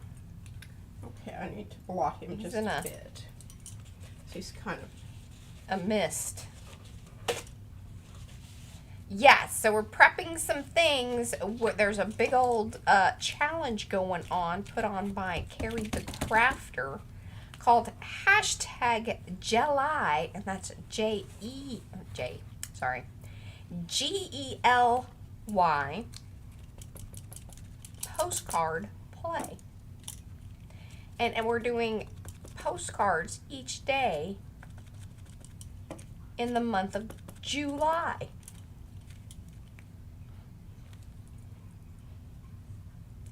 Okay, I need to block him just a bit. He's kind of a mist. Yes, so we're prepping some things. There's a big old challenge going on, put on by Carrie the Crafter, called #Geli, and that's Gely postcard play. And we're doing postcards each day in the month of July.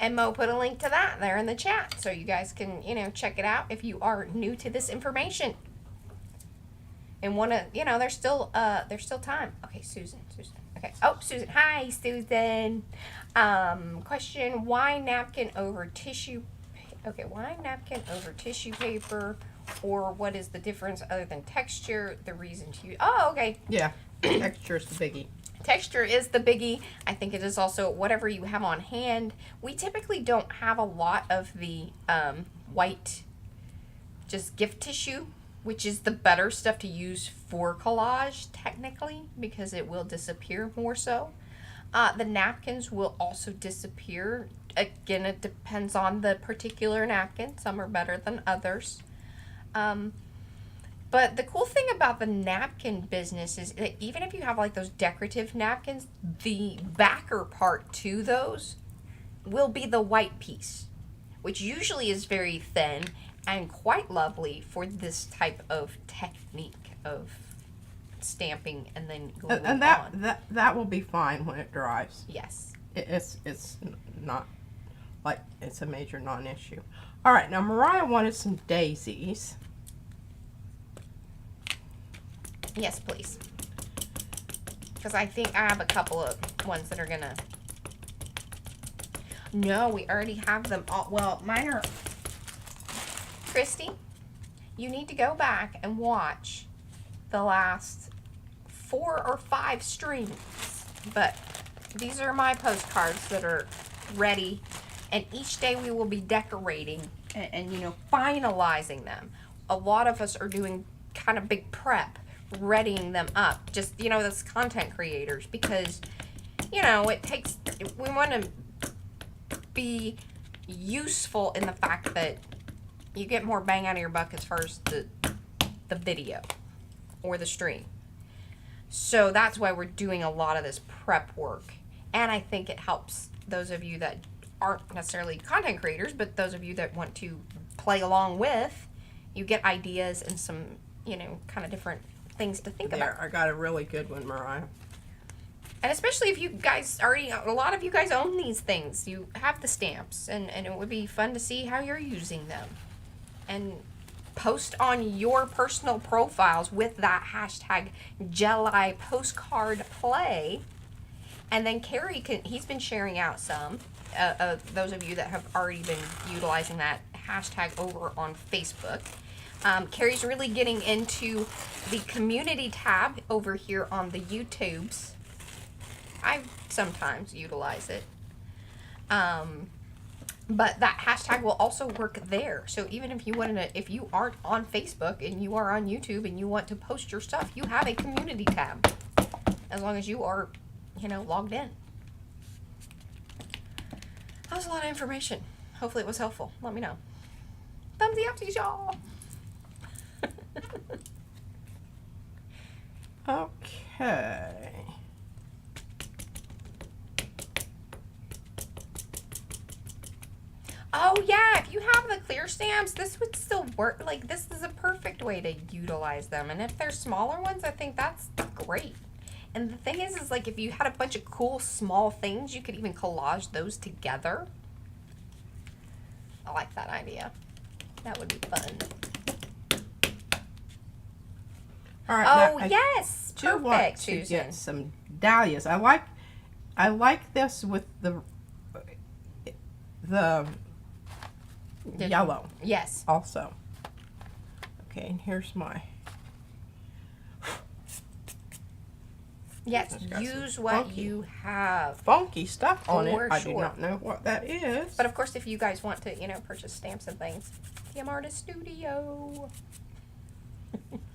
And Mo put a link to that there in the chat, so you guys can, you know, check it out if you are new to this information and want to, you know, there's still time. Okay, Susan. Okay. Oh, Susan. Hi, Susan. Question: why napkin over tissue? Okay, why napkin over tissue paper, or what is the difference other than texture? The reason to use? Oh, okay. Yeah, texture is the biggie. Texture is the biggie. I think it is also whatever you have on hand. We typically don't have a lot of the white, just gift tissue, which is the better stuff to use for collage, technically, because it will disappear more so. The napkins will also disappear. Again, it depends on the particular napkin. Some are better than others. But the cool thing about the napkin business is that even if you have like those decorative napkins, the backer part to those will be the white piece, which usually is very thin and quite lovely for this type of technique of stamping and then gluing and that will be fine when it dries. Yes. It's not like it's a major non-issue. All right, now Mariah wanted some daisies. Yes, please. Because I think I have a couple of ones that are gonna... No, we already have them all. Well, mine are... Christy, you need to go back and watch the last 4 or 5 streams. But these are my postcards that are ready. And each day we will be decorating and you know, finalizing them. A lot of us are doing kind of big prep, readying them up, just, you know, as content creators, because, you know, it takes, we want to be useful in the fact that you get more bang out of your buck as far as the video. or the stream. So that's why we're doing a lot of this prep work. And I think it helps those of you that aren't necessarily content creators, but those of you that want to play along with, you get ideas and some, you know, kind of different things to think about. I got a really good one, Mariah. And especially if you guys already, a lot of you guys own these things. You have the stamps, and it would be fun to see how you're using them. And post on your personal profiles with that hashtag Jelly Postcard Play. And then Carrie, he's been sharing out some, those of you that have already been utilizing that hashtag over on Facebook. Carrie's really getting into the community tab over here on the YouTubes. I sometimes utilize it. But that hashtag will also work there. So even if you if you aren't on Facebook and you are on YouTube and you want to post your stuff, you have a community tab. As long as you are, you know, logged in. That was a lot of information. Hopefully it was helpful. Let me know. Thumbsy up to y'all. Okay. Oh yeah, if you have the clear stamps, this would still work. Like, this is a perfect way to utilize them. And if they're smaller ones, I think that's great. And the thing is like, if you had a bunch of cool small things, you could even collage those together. I like that idea. That would be fun. All right. Oh yes, I do want to get some dahlias. I like this with the yellow. Yes. Also. Okay, and here's my. Yes, use what you have. Funky stuff on it. For I sure. do not know what that is. But of course, if you guys want to, you know, purchase stamps and things, TM Artist Studio.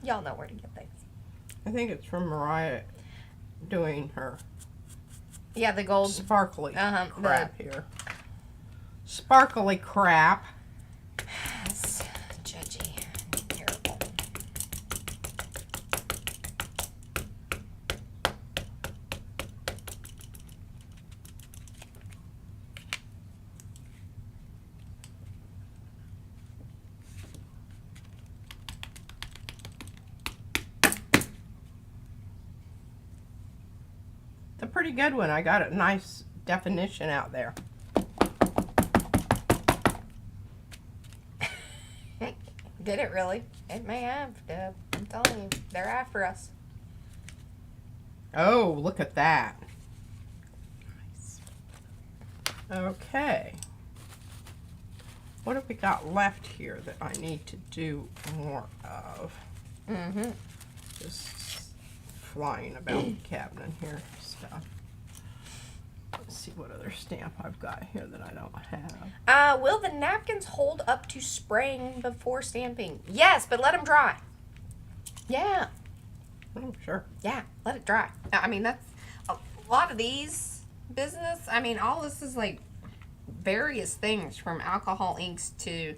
Y'all know where to get things. I think it's from Mariah doing her. Yeah, the gold. Sparkly crap here. Sparkly crap. That's judgy. Terrible. It's a pretty good one. I got a nice definition out there. Did it really? It may have, Deb. I'm telling you, they're after us. Oh, look at that. Nice. Okay. What have we got left here that I need to do more of? Mm-hmm. Just flying about the cabinet here stuff. Let's see what other stamp I've got here that I don't have. Will the napkins hold up to spraying before stamping? Yes, but let them dry. Yeah. Oh, sure. Yeah, let it dry. I mean, that's a lot of these business. I mean, all this is like various things from alcohol inks to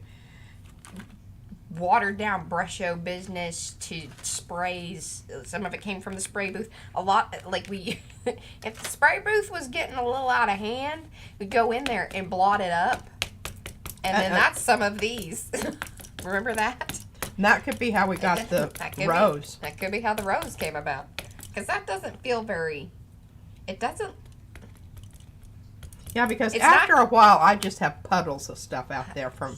watered down brusho business to sprays. Some of it came from the spray booth. A lot, like if the spray booth was getting a little out of hand, we'd go in there and blot it up. And then that's some of these. Remember that? And that could be how we got the rose. That could be how the rose came about. Because that doesn't feel very, it doesn't. Yeah, because after a while, I just have puddles of stuff out there from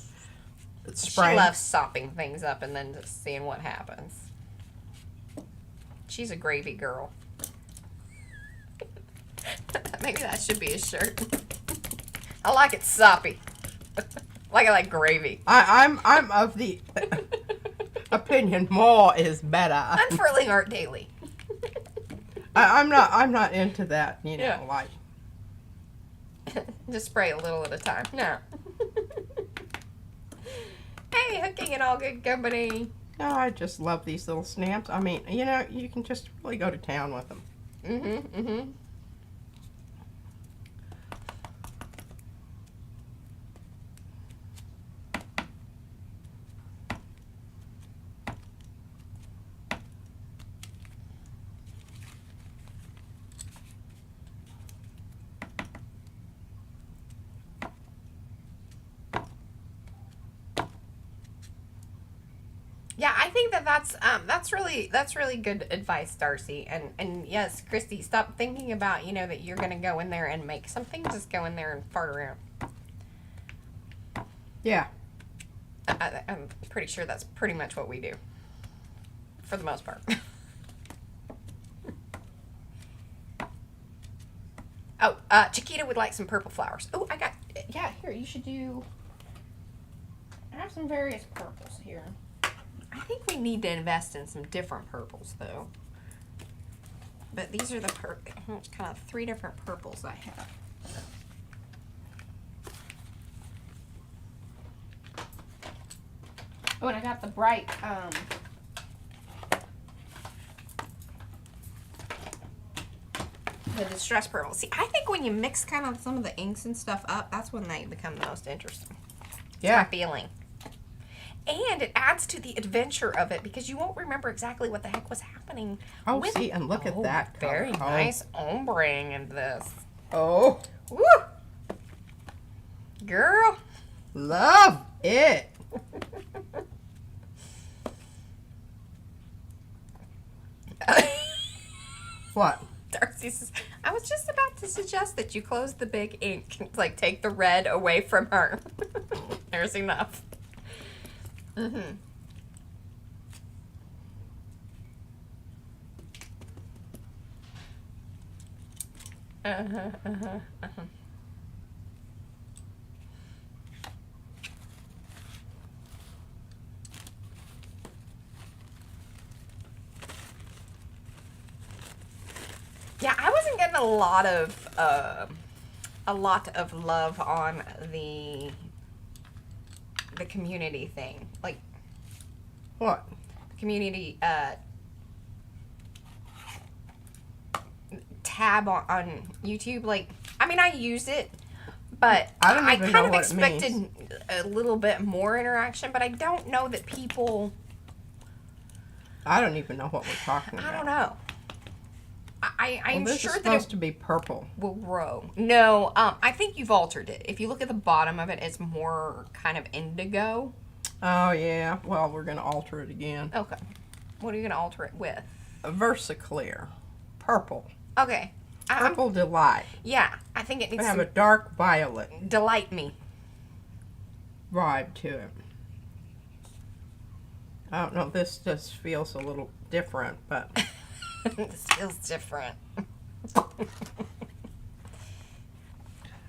spraying. She loves sopping things up and then just seeing what happens. She's a gravy girl. Maybe that should be a shirt. I like it soppy. Like I like gravy. I'm of the opinion more is better. Unfurling Art Daily. I'm not into that, you know, Yeah. like. Just spray a little at a time. No. Hey, hooking and all good company. No, I just love these little stamps. I mean, you know, you can just really go to town with them. Mm-hmm, mm-hmm. Yeah, I think that's really good advice, Darcy. And yes, Christy, stop thinking about, you know, that you're gonna go in there and make something. Just go in there and fart around. Yeah. I'm pretty sure that's pretty much what we do, for the most part. Oh, Chiquita would like some purple flowers. Oh, yeah, here, you should do, I have some various purples here. I think we need to invest in some different purples, though. But these are the kind of 3 different purples I have. Oh, and I got the bright, the distress purple. See, I think when you mix kind of some of the inks and stuff up, that's when they become the most interesting. Yeah. That's my feeling. And it adds to the adventure of it because you won't remember exactly what the heck was happening. Oh, see, and look at that color. Very nice ombreing in this. Oh. Woo! Girl. Love it. What? Darcy says, I was just about to suggest that you close the big ink. Like, take the red away from her. There's enough. Mm-hmm. Yeah, I wasn't getting a lot of love on the community thing. Like, what? Community tab on YouTube. Like, I mean, I use it, but I kind of expected a little bit more interaction, but I don't know that people... I don't even know what we're talking about. I don't know. I'm this sure is that supposed to be purple. Will grow. No, I think you've altered it. If you look at the bottom of it, it's more kind of indigo. Oh, yeah. Well, we're going to alter it again. Okay. What are you going to alter it with? A Versaclear. Purple. Okay. Purple Delight. Yeah, I think it needs to have a dark violet. Delight me. Vibe to it. I don't know. This just feels a little different, but... This feels different.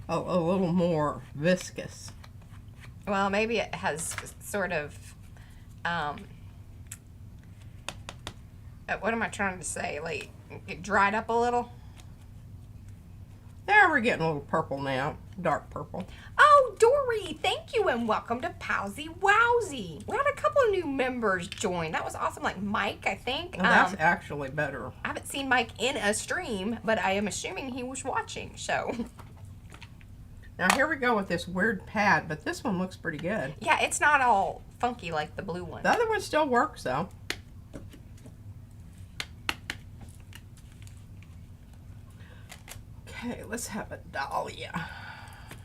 a little more viscous. Well, maybe it has sort of, what am I trying to say? Like, it dried up a little? There, we're getting a little purple now. Dark purple. Oh, Dory, thank you, and welcome to Powsie Wowsie. We had a couple of new members join. That was awesome. Like Mike, I think. Oh, that's actually better. I haven't seen Mike in a stream, but I am assuming he was watching, so. Now, here we go with this weird pad, but this one looks pretty good. Yeah, it's not all funky like the blue one. The other one still works, though. Okay, let's have a dahlia.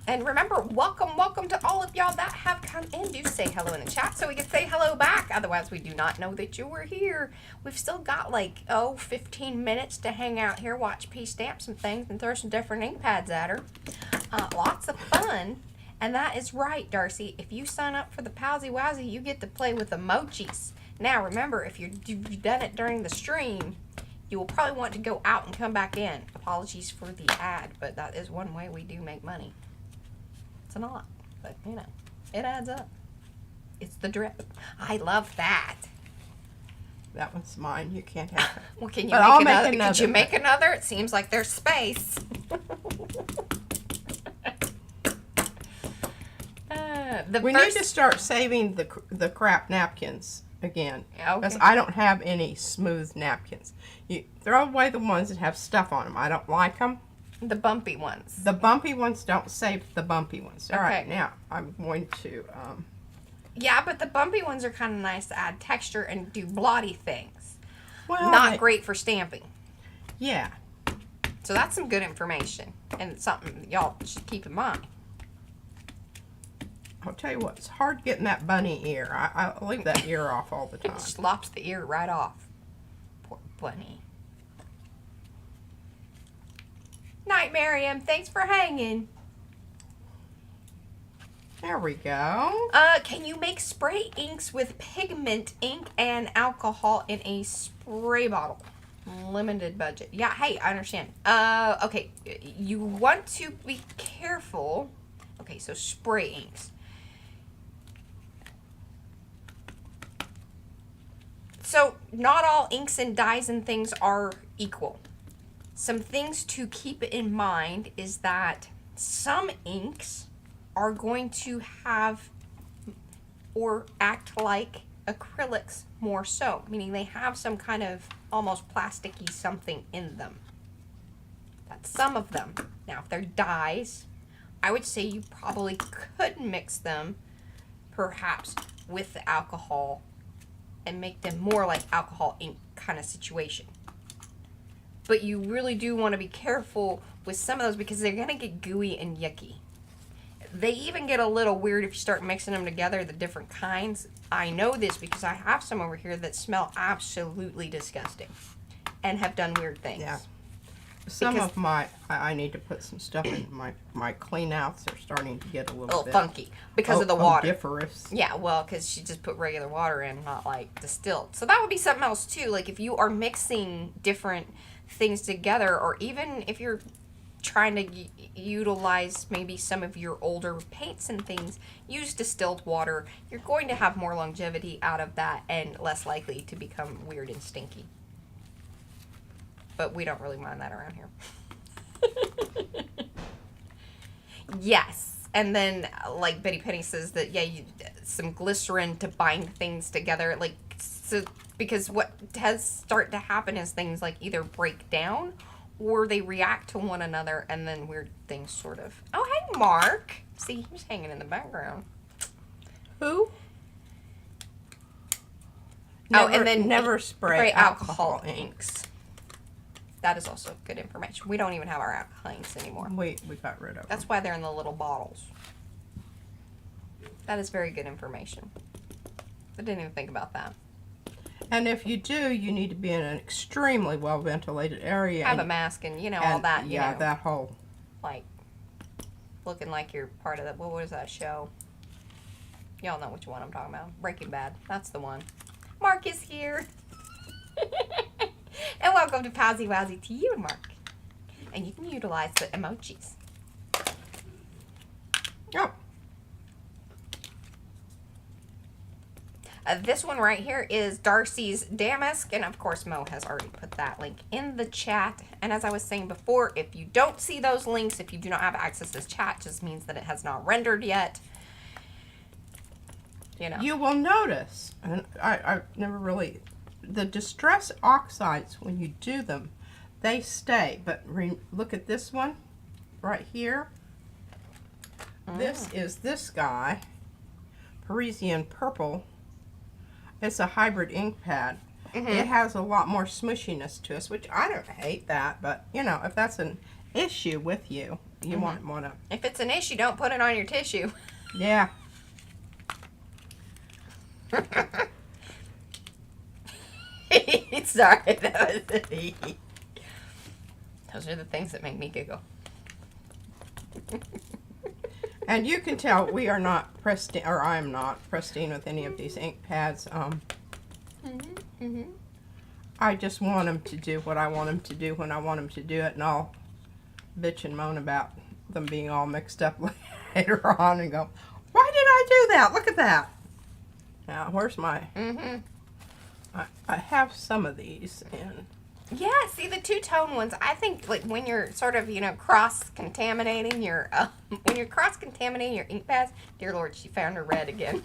And remember, welcome to all of y'all that have come in. Do say hello in the chat so we can say hello back. Otherwise, we do not know that you were here. We've still got like, 15 minutes to hang out here, watch P stamp some things, and throw some different ink pads at her. Lots of fun. And that is right, Darcy. If you sign up for the Powsie Wowsie, you get to play with emojis. Now, remember, if you've done it during the stream, you will probably want to go out and come back in. Apologies for the ad, but that is one way we do make money. It's not, but you know, it adds up. It's the drip. I love that. That one's mine. You can't have it. Well, can you make another? Could you make another? It seems like there's space. We need to start saving the crap napkins again. Okay. Because I don't have any smooth napkins. You throw away the ones that have stuff on them. I don't like them. The bumpy ones. The bumpy ones, don't save the bumpy ones. All okay. right, now I'm going to... yeah, but the bumpy ones are kind of nice to add texture and do blotty things. Well, not great for stamping. Yeah. So that's some good information and something y'all should keep in mind. I'll tell you what, it's hard getting that bunny ear. I leave that ear off all the time. It slops the ear right off. Poor bunny. Night, Miriam. Thanks for hanging. There we go. Can you make spray inks with pigment ink and alcohol in a spray bottle? Limited budget. Yeah, hey, I understand. Okay, you want to be careful. Okay, so spray inks. So, not all inks and dyes and things are equal. Some things to keep in mind is that some inks are going to have or act like acrylics more so, meaning they have some kind of almost plasticky something in them. That's some of them. Now, if they're dyes, I would say you probably could mix them perhaps with the alcohol and make them more like alcohol ink kind of situation. But you really do want to be careful with some of those because they're going to get gooey and yucky. They even get a little weird if you start mixing them together, the different kinds. I know this because I have some over here that smell absolutely disgusting and have done weird things. Yeah. Some of my, I need to put some stuff in my clean outs. They're starting to get a little bit funky because of the water. Odoriferous. Yeah, well, because she just put regular water in, not like distilled. So that would be something else too. Like if you are mixing different things together, or even if you're trying to utilize maybe some of your older paints and things, use distilled water. You're going to have more longevity out of that and less likely to become weird and stinky. But we don't really mind that around here. Yes. And then, like Betty Penny says that, yeah, some glycerin to bind things together. Like, so, because what has started to happen is things like either break down or they react to one another and then weird things sort of. Oh, hey, Mark. See, he's hanging in the background. Who? Never, and then never spray alcohol inks. That is also good information. We don't even have our alcohol inks anymore. We got rid of them. That's why they're in the little bottles. That is very good information. I didn't even think about that. And if you do, you need to be in an extremely well ventilated area. Have a mask and, all that. Yeah, that whole. Like, looking like you're part of that. What was that show? Y'all know which one I'm talking about. Breaking Bad. That's the one. Mark is here. And welcome to Powsie Wowsie to you, Mark. And you can utilize the emojis. Oh. This one right here is Darcy's Damask, and of course Mo has already put that link in the chat. And as I was saying before, if you don't see those links, if you do not have access to this chat, just means that it has not rendered yet. You will notice, and I never really, the distress oxides, when you do them, they stay. But look at this one right here. This is this guy, Parisian Purple. It's a hybrid ink pad. It has a lot more smushiness to us, which I don't hate that, but if that's an issue with you, you want to. If it's an issue, don't put it on your tissue. Yeah. Sorry, those are the things that make me giggle. And you can tell we are not pristine, or I'm not pristine with any of these ink pads. I just want them to do what I want them to do when I want them to do it, and I'll bitch and moan about them being all mixed up later on and go, why did I do that? Look at that. Now, where's my... I have some of these in. Yeah, see the two-tone ones. I think like when you're sort of cross-contaminating your when you're cross-contaminating your ink pads. Dear Lord, she found her red again.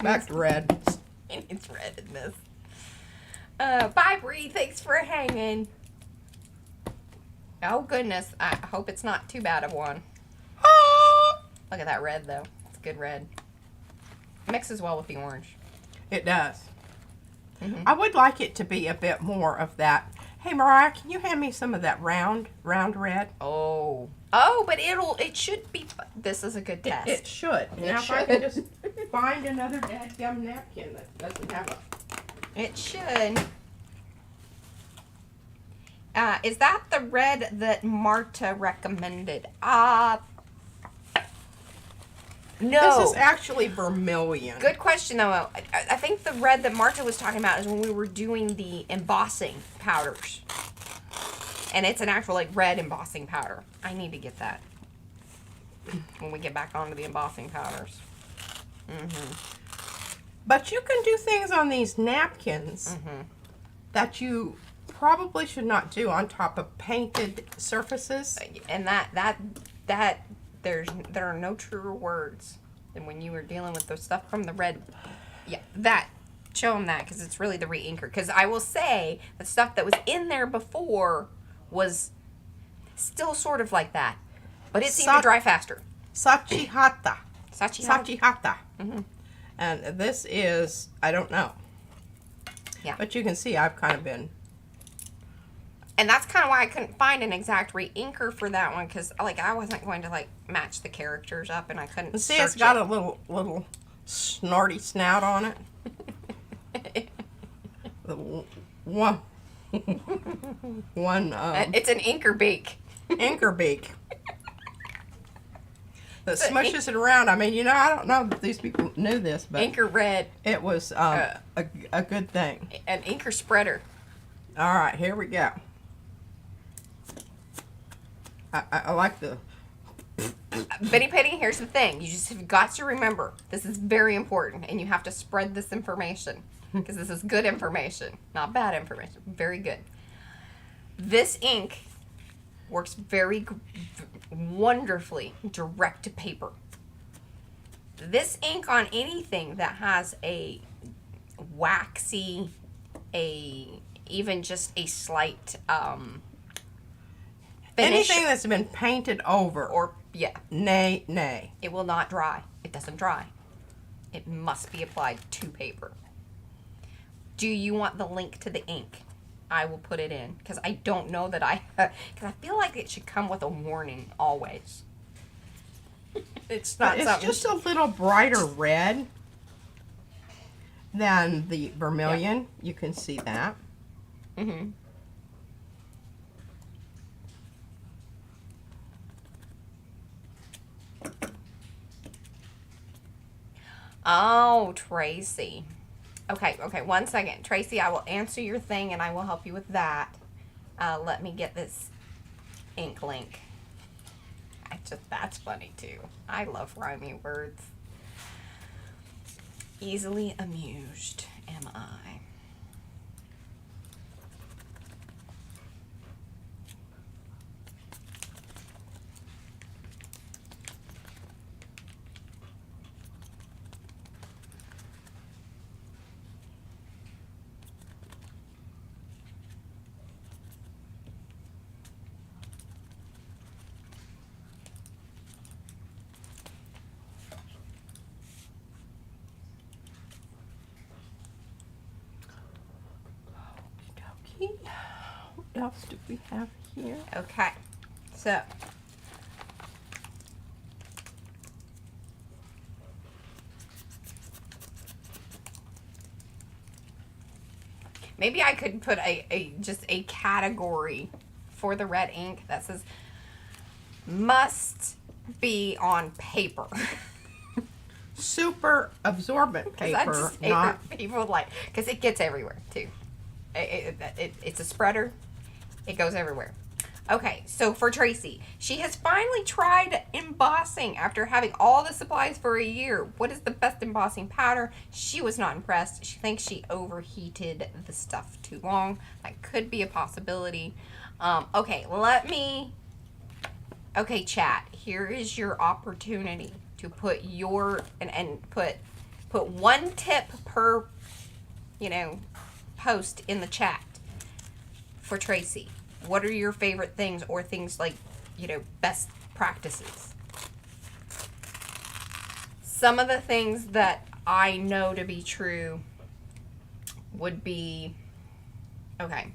Back to red. It's red in this. Bye, Bree. Thanks for hanging. Oh goodness, I hope it's not too bad of one. Look at that red though. It's good red. Mixes well with the orange. It does. I would like it to be a bit more of that Hey, Mariah, can you hand me some of that round red? Oh, but it should be. This is a good test. It should. Now, if I can just find another dadgum napkin that doesn't have a. It should. Is that the red that Marta recommended? No. This is actually vermilion. Good question, though. I think the red that Marta was talking about is when we were doing the embossing powders. And it's an actual, like, red embossing powder. I need to get that when we get back onto the embossing powders. But you can do things on these napkins that you probably should not do on top of painted surfaces. And there are no truer words than when you were dealing with the stuff from the red. Yeah, show them that, because it's really the re-inker. Because I will say the stuff that was in there before was still sort of like that, but it seemed to dry faster. Sachihata. Sachihata. And this is, I don't know. Yeah. But you can see I've kind of been. And that's kind of why I couldn't find an exact re-inker for that one, because like I wasn't going to like match the characters up, and I couldn't. See, it's got a little snorty snout on it. One. It's an inker beak. Inker beak. That smushes it around. I mean, I don't know if these people knew this, but Inker red. It was a good thing. An inker spreader. All right, here we go. I like the. Benny Penny, here's the thing. You just have got to remember, this is very important, and you have to spread this information, because this is good information, not bad information. Very good. This ink works very wonderfully direct to paper. This ink on anything that has a waxy, even just a slight finish, anything that's been painted over, or nay, it will not dry. It doesn't dry. It must be applied to paper. Do you want the link to the ink? I will put it in, because I don't know that because I feel like it should come with a warning always. It's not it's something. just a little brighter red than the vermilion. Yeah. You can see that. Oh, Tracy. Okay, 1 second. Tracy, I will answer your thing, and I will help you with that. Let me get this ink link. That's funny, too. I love rhyming words. Easily amused am I. What else do we have here? Okay, so maybe I could put just a category for the red ink that says must be on paper. Super absorbent paper, not people like, because it gets everywhere too. It's a spreader. It goes everywhere. Okay, so for Tracy, she has finally tried embossing after having all the supplies for a year. What is the best embossing powder? She was not impressed. She thinks she overheated the stuff too long. That could be a possibility. Okay, okay, chat. Here is your opportunity to put your, and put one tip per, post in the chat for Tracy. What are your favorite things, or things like, best practices? Some of the things that I know to be true would be, okay,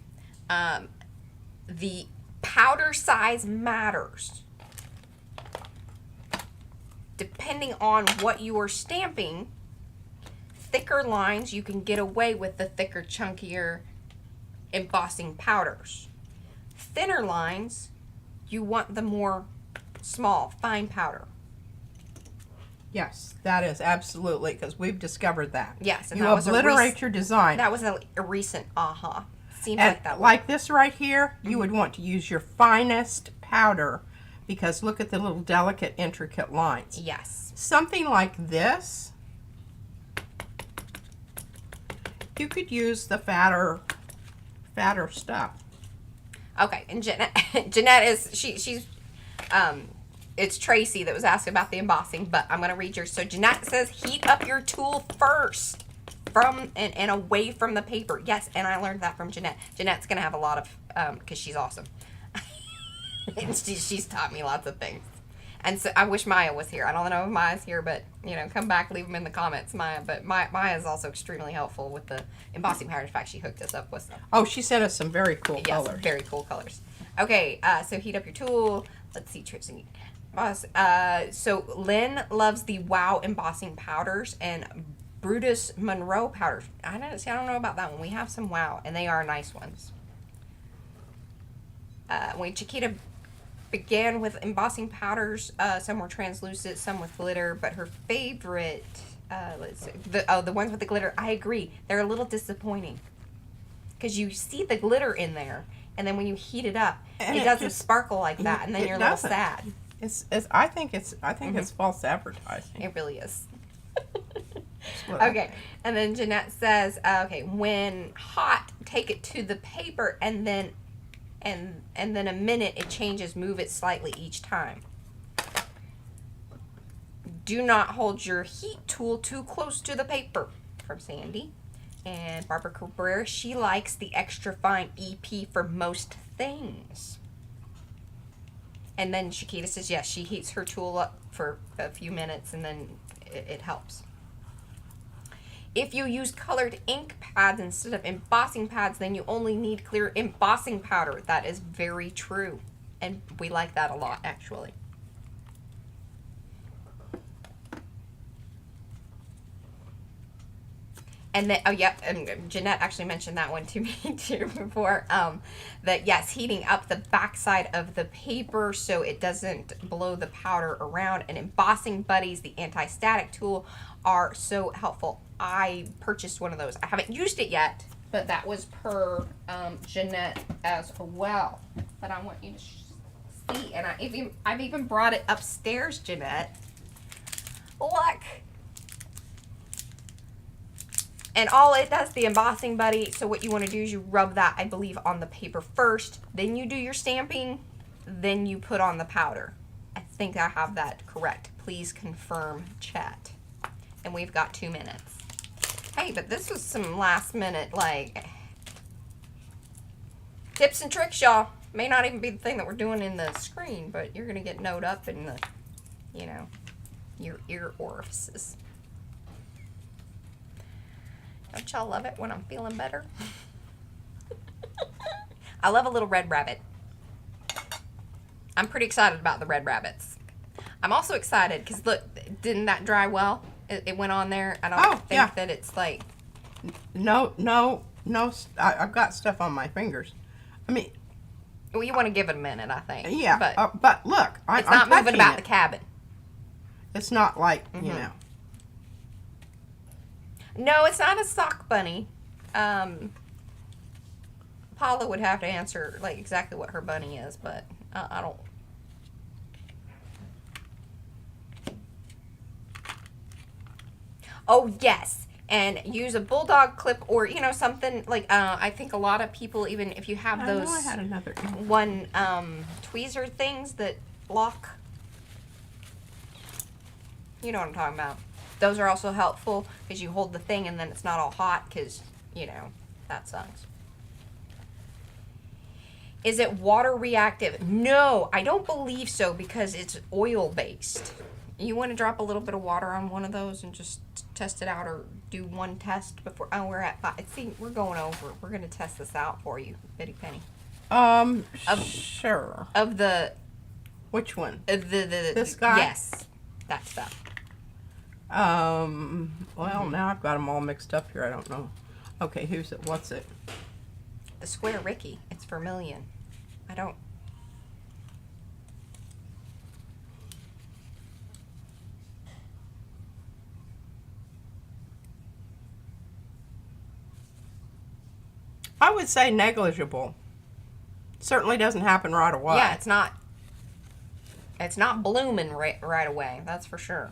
The powder size matters. Depending on what you are stamping, thicker lines, you can get away with the thicker, chunkier embossing powders. Thinner lines, you want the more small, fine powder. Yes, that is absolutely, because we've discovered that. Yes, and you that was obliterate your design. That was a recent aha. Seems and like that. Like this right here, you would want to use your finest powder, because look at the little delicate, intricate lines. Yes. Something like this, you could use the fatter stuff. Okay, and Jeanette is she's it's Tracy that was asking about the embossing, but I'm gonna read yours. So Jeanette says heat up your tool first from and away from the paper. Yes, and I learned that from Jeanette. Jeanette's gonna have a lot of because she's awesome. And she's taught me lots of things. And so I wish Maya was here. I don't know if Maya's here, but you know, come back, leave them in the comments, Maya. But Maya is also extremely helpful with the embossing powder. In fact, she hooked us up with some. Oh, she sent us some very cool colors. Yes, very cool colors. Okay, so heat up your tool. Let's see, Tracy. So Lynn loves the Wow embossing powders and Brutus Monroe powders. I don't know about that one. We have some Wow, and they are nice ones. When Chiquita began with embossing powders, some were translucent, some with glitter, but her favorite, let's see, the ones with the glitter, I agree, they're a little disappointing. Because you see the glitter in there, and then when you heat it up, it doesn't sparkle like that, and then you're a little sad. I think it's false advertising. It really is. Okay, and then Jeanette says, okay, when hot, take it to the paper, and then a minute it changes, move it slightly each time. Do not hold your heat tool too close to the paper, from Sandy. And Barbara Cabrera, she likes the extra fine EP for most things. And then Chiquita says, yes, she heats her tool up for a few minutes and then it helps. If you use colored ink pads instead of embossing pads, then you only need clear embossing powder. That is very true. And we like that a lot, actually. And then, oh yeah, and Jeanette actually mentioned that one to me too before, that yes, heating up the backside of the paper so it doesn't blow the powder around. And embossing buddies, the anti-static tool, are so helpful. I purchased one of those. I haven't used it yet, but that was per Jeanette as well. But I want you to see, and I've even brought it upstairs, Jeanette. Look. And all it does, the embossing buddy, so what you want to do is you rub that, I believe, on the paper first, then you do your stamping, then you put on the powder. I think I have that correct. Please confirm, chat. And we've got 2 minutes. Hey, but this was some last minute, like, tips and tricks, y'all. May not even be the thing that we're doing in the screen, but you're going to get noted up in the, you know, your ear orifices. Don't y'all love it when I'm feeling better? I love a little red rabbit. I'm pretty excited about the red rabbits. I'm also excited because look, didn't that dry well? It went on there. I don't think that it's like... No. I've got stuff on my fingers. I mean... Well, you want to give it a minute, I think. Yeah, but look. It's not moving about the cabin. It's not like, you know... No, it's not a sock bunny. Paula would have to answer like exactly what her bunny is, but I don't. Oh yes, and use a bulldog clip or you know something like I think a lot of people, even if you have those I had another one tweezer things that lock. You know what I'm talking about. Those are also helpful because you hold the thing and then it's not all hot because, you know, that sucks. Is it water reactive? No, I don't believe so because it's oil based. You want to drop a little bit of water on one of those and just test it out or do one test before? Oh, we're at 5. See, we're going over. We're going to test this out for you, Bitty Penny. Sure. Of the... Which one? This guy? Yes. That stuff. Well, now I've got them all mixed up here. I don't know. Okay, who's it? What's it? The Square Ricky. It's Vermilion. I don't... I would say negligible. Certainly doesn't happen right away. Yeah, it's not blooming right away. That's for sure.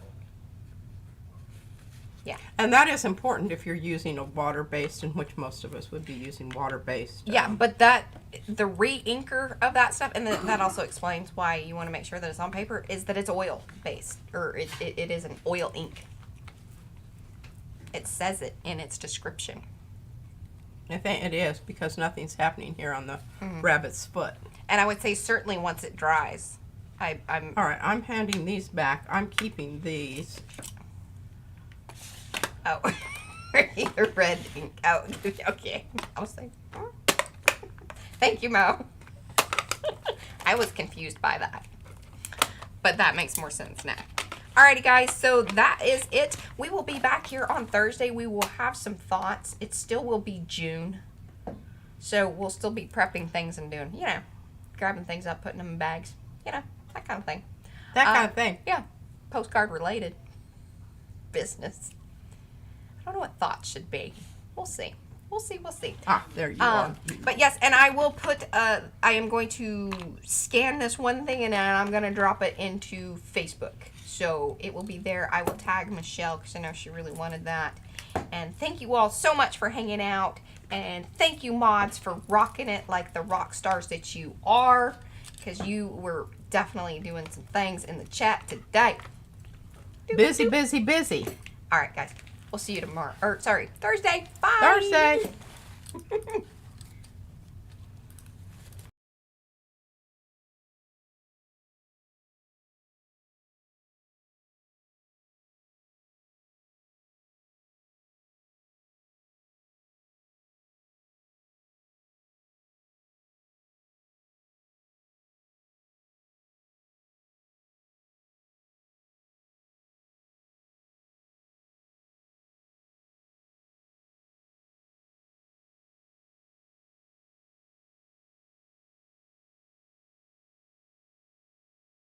Yeah. And that is important if you're using a water-based, in which most of us would be using water-based. Yeah, but the re-inker of that stuff, and that also explains why you want to make sure that it's on paper, is that it's oil-based, or it is an oil ink. It says it in its description. I think it is, because nothing's happening here on the rabbit's foot. And I would say certainly once it dries. I'm all right, I'm handing these back. I'm keeping these. Oh, the red ink. Oh, okay. I was like, thank you, Mo. I was confused by that. But that makes more sense now. Alrighty, guys, so that is it. We will be back here on Thursday. We will have some thoughts. It still will be June. So we'll still be prepping things and doing, you know, grabbing things up, putting them in bags. You know, that kind of thing. That kind of thing. Yeah. Postcard related business. I don't know what thoughts should be. We'll see. We'll see. We'll see. Ah, there you are. But yes, and I will put, I am going to scan this one thing and then I'm going to drop it into Facebook. So it will be there. I will tag Michelle because I know she really wanted that. And thank you all so much for hanging out. And thank you, mods, for rocking it like the rock stars that you are. Because you were definitely doing some things in the chat today. Busy, busy, busy. All right, guys. We'll see you tomorrow. Or, sorry, Thursday. Bye. Thursday.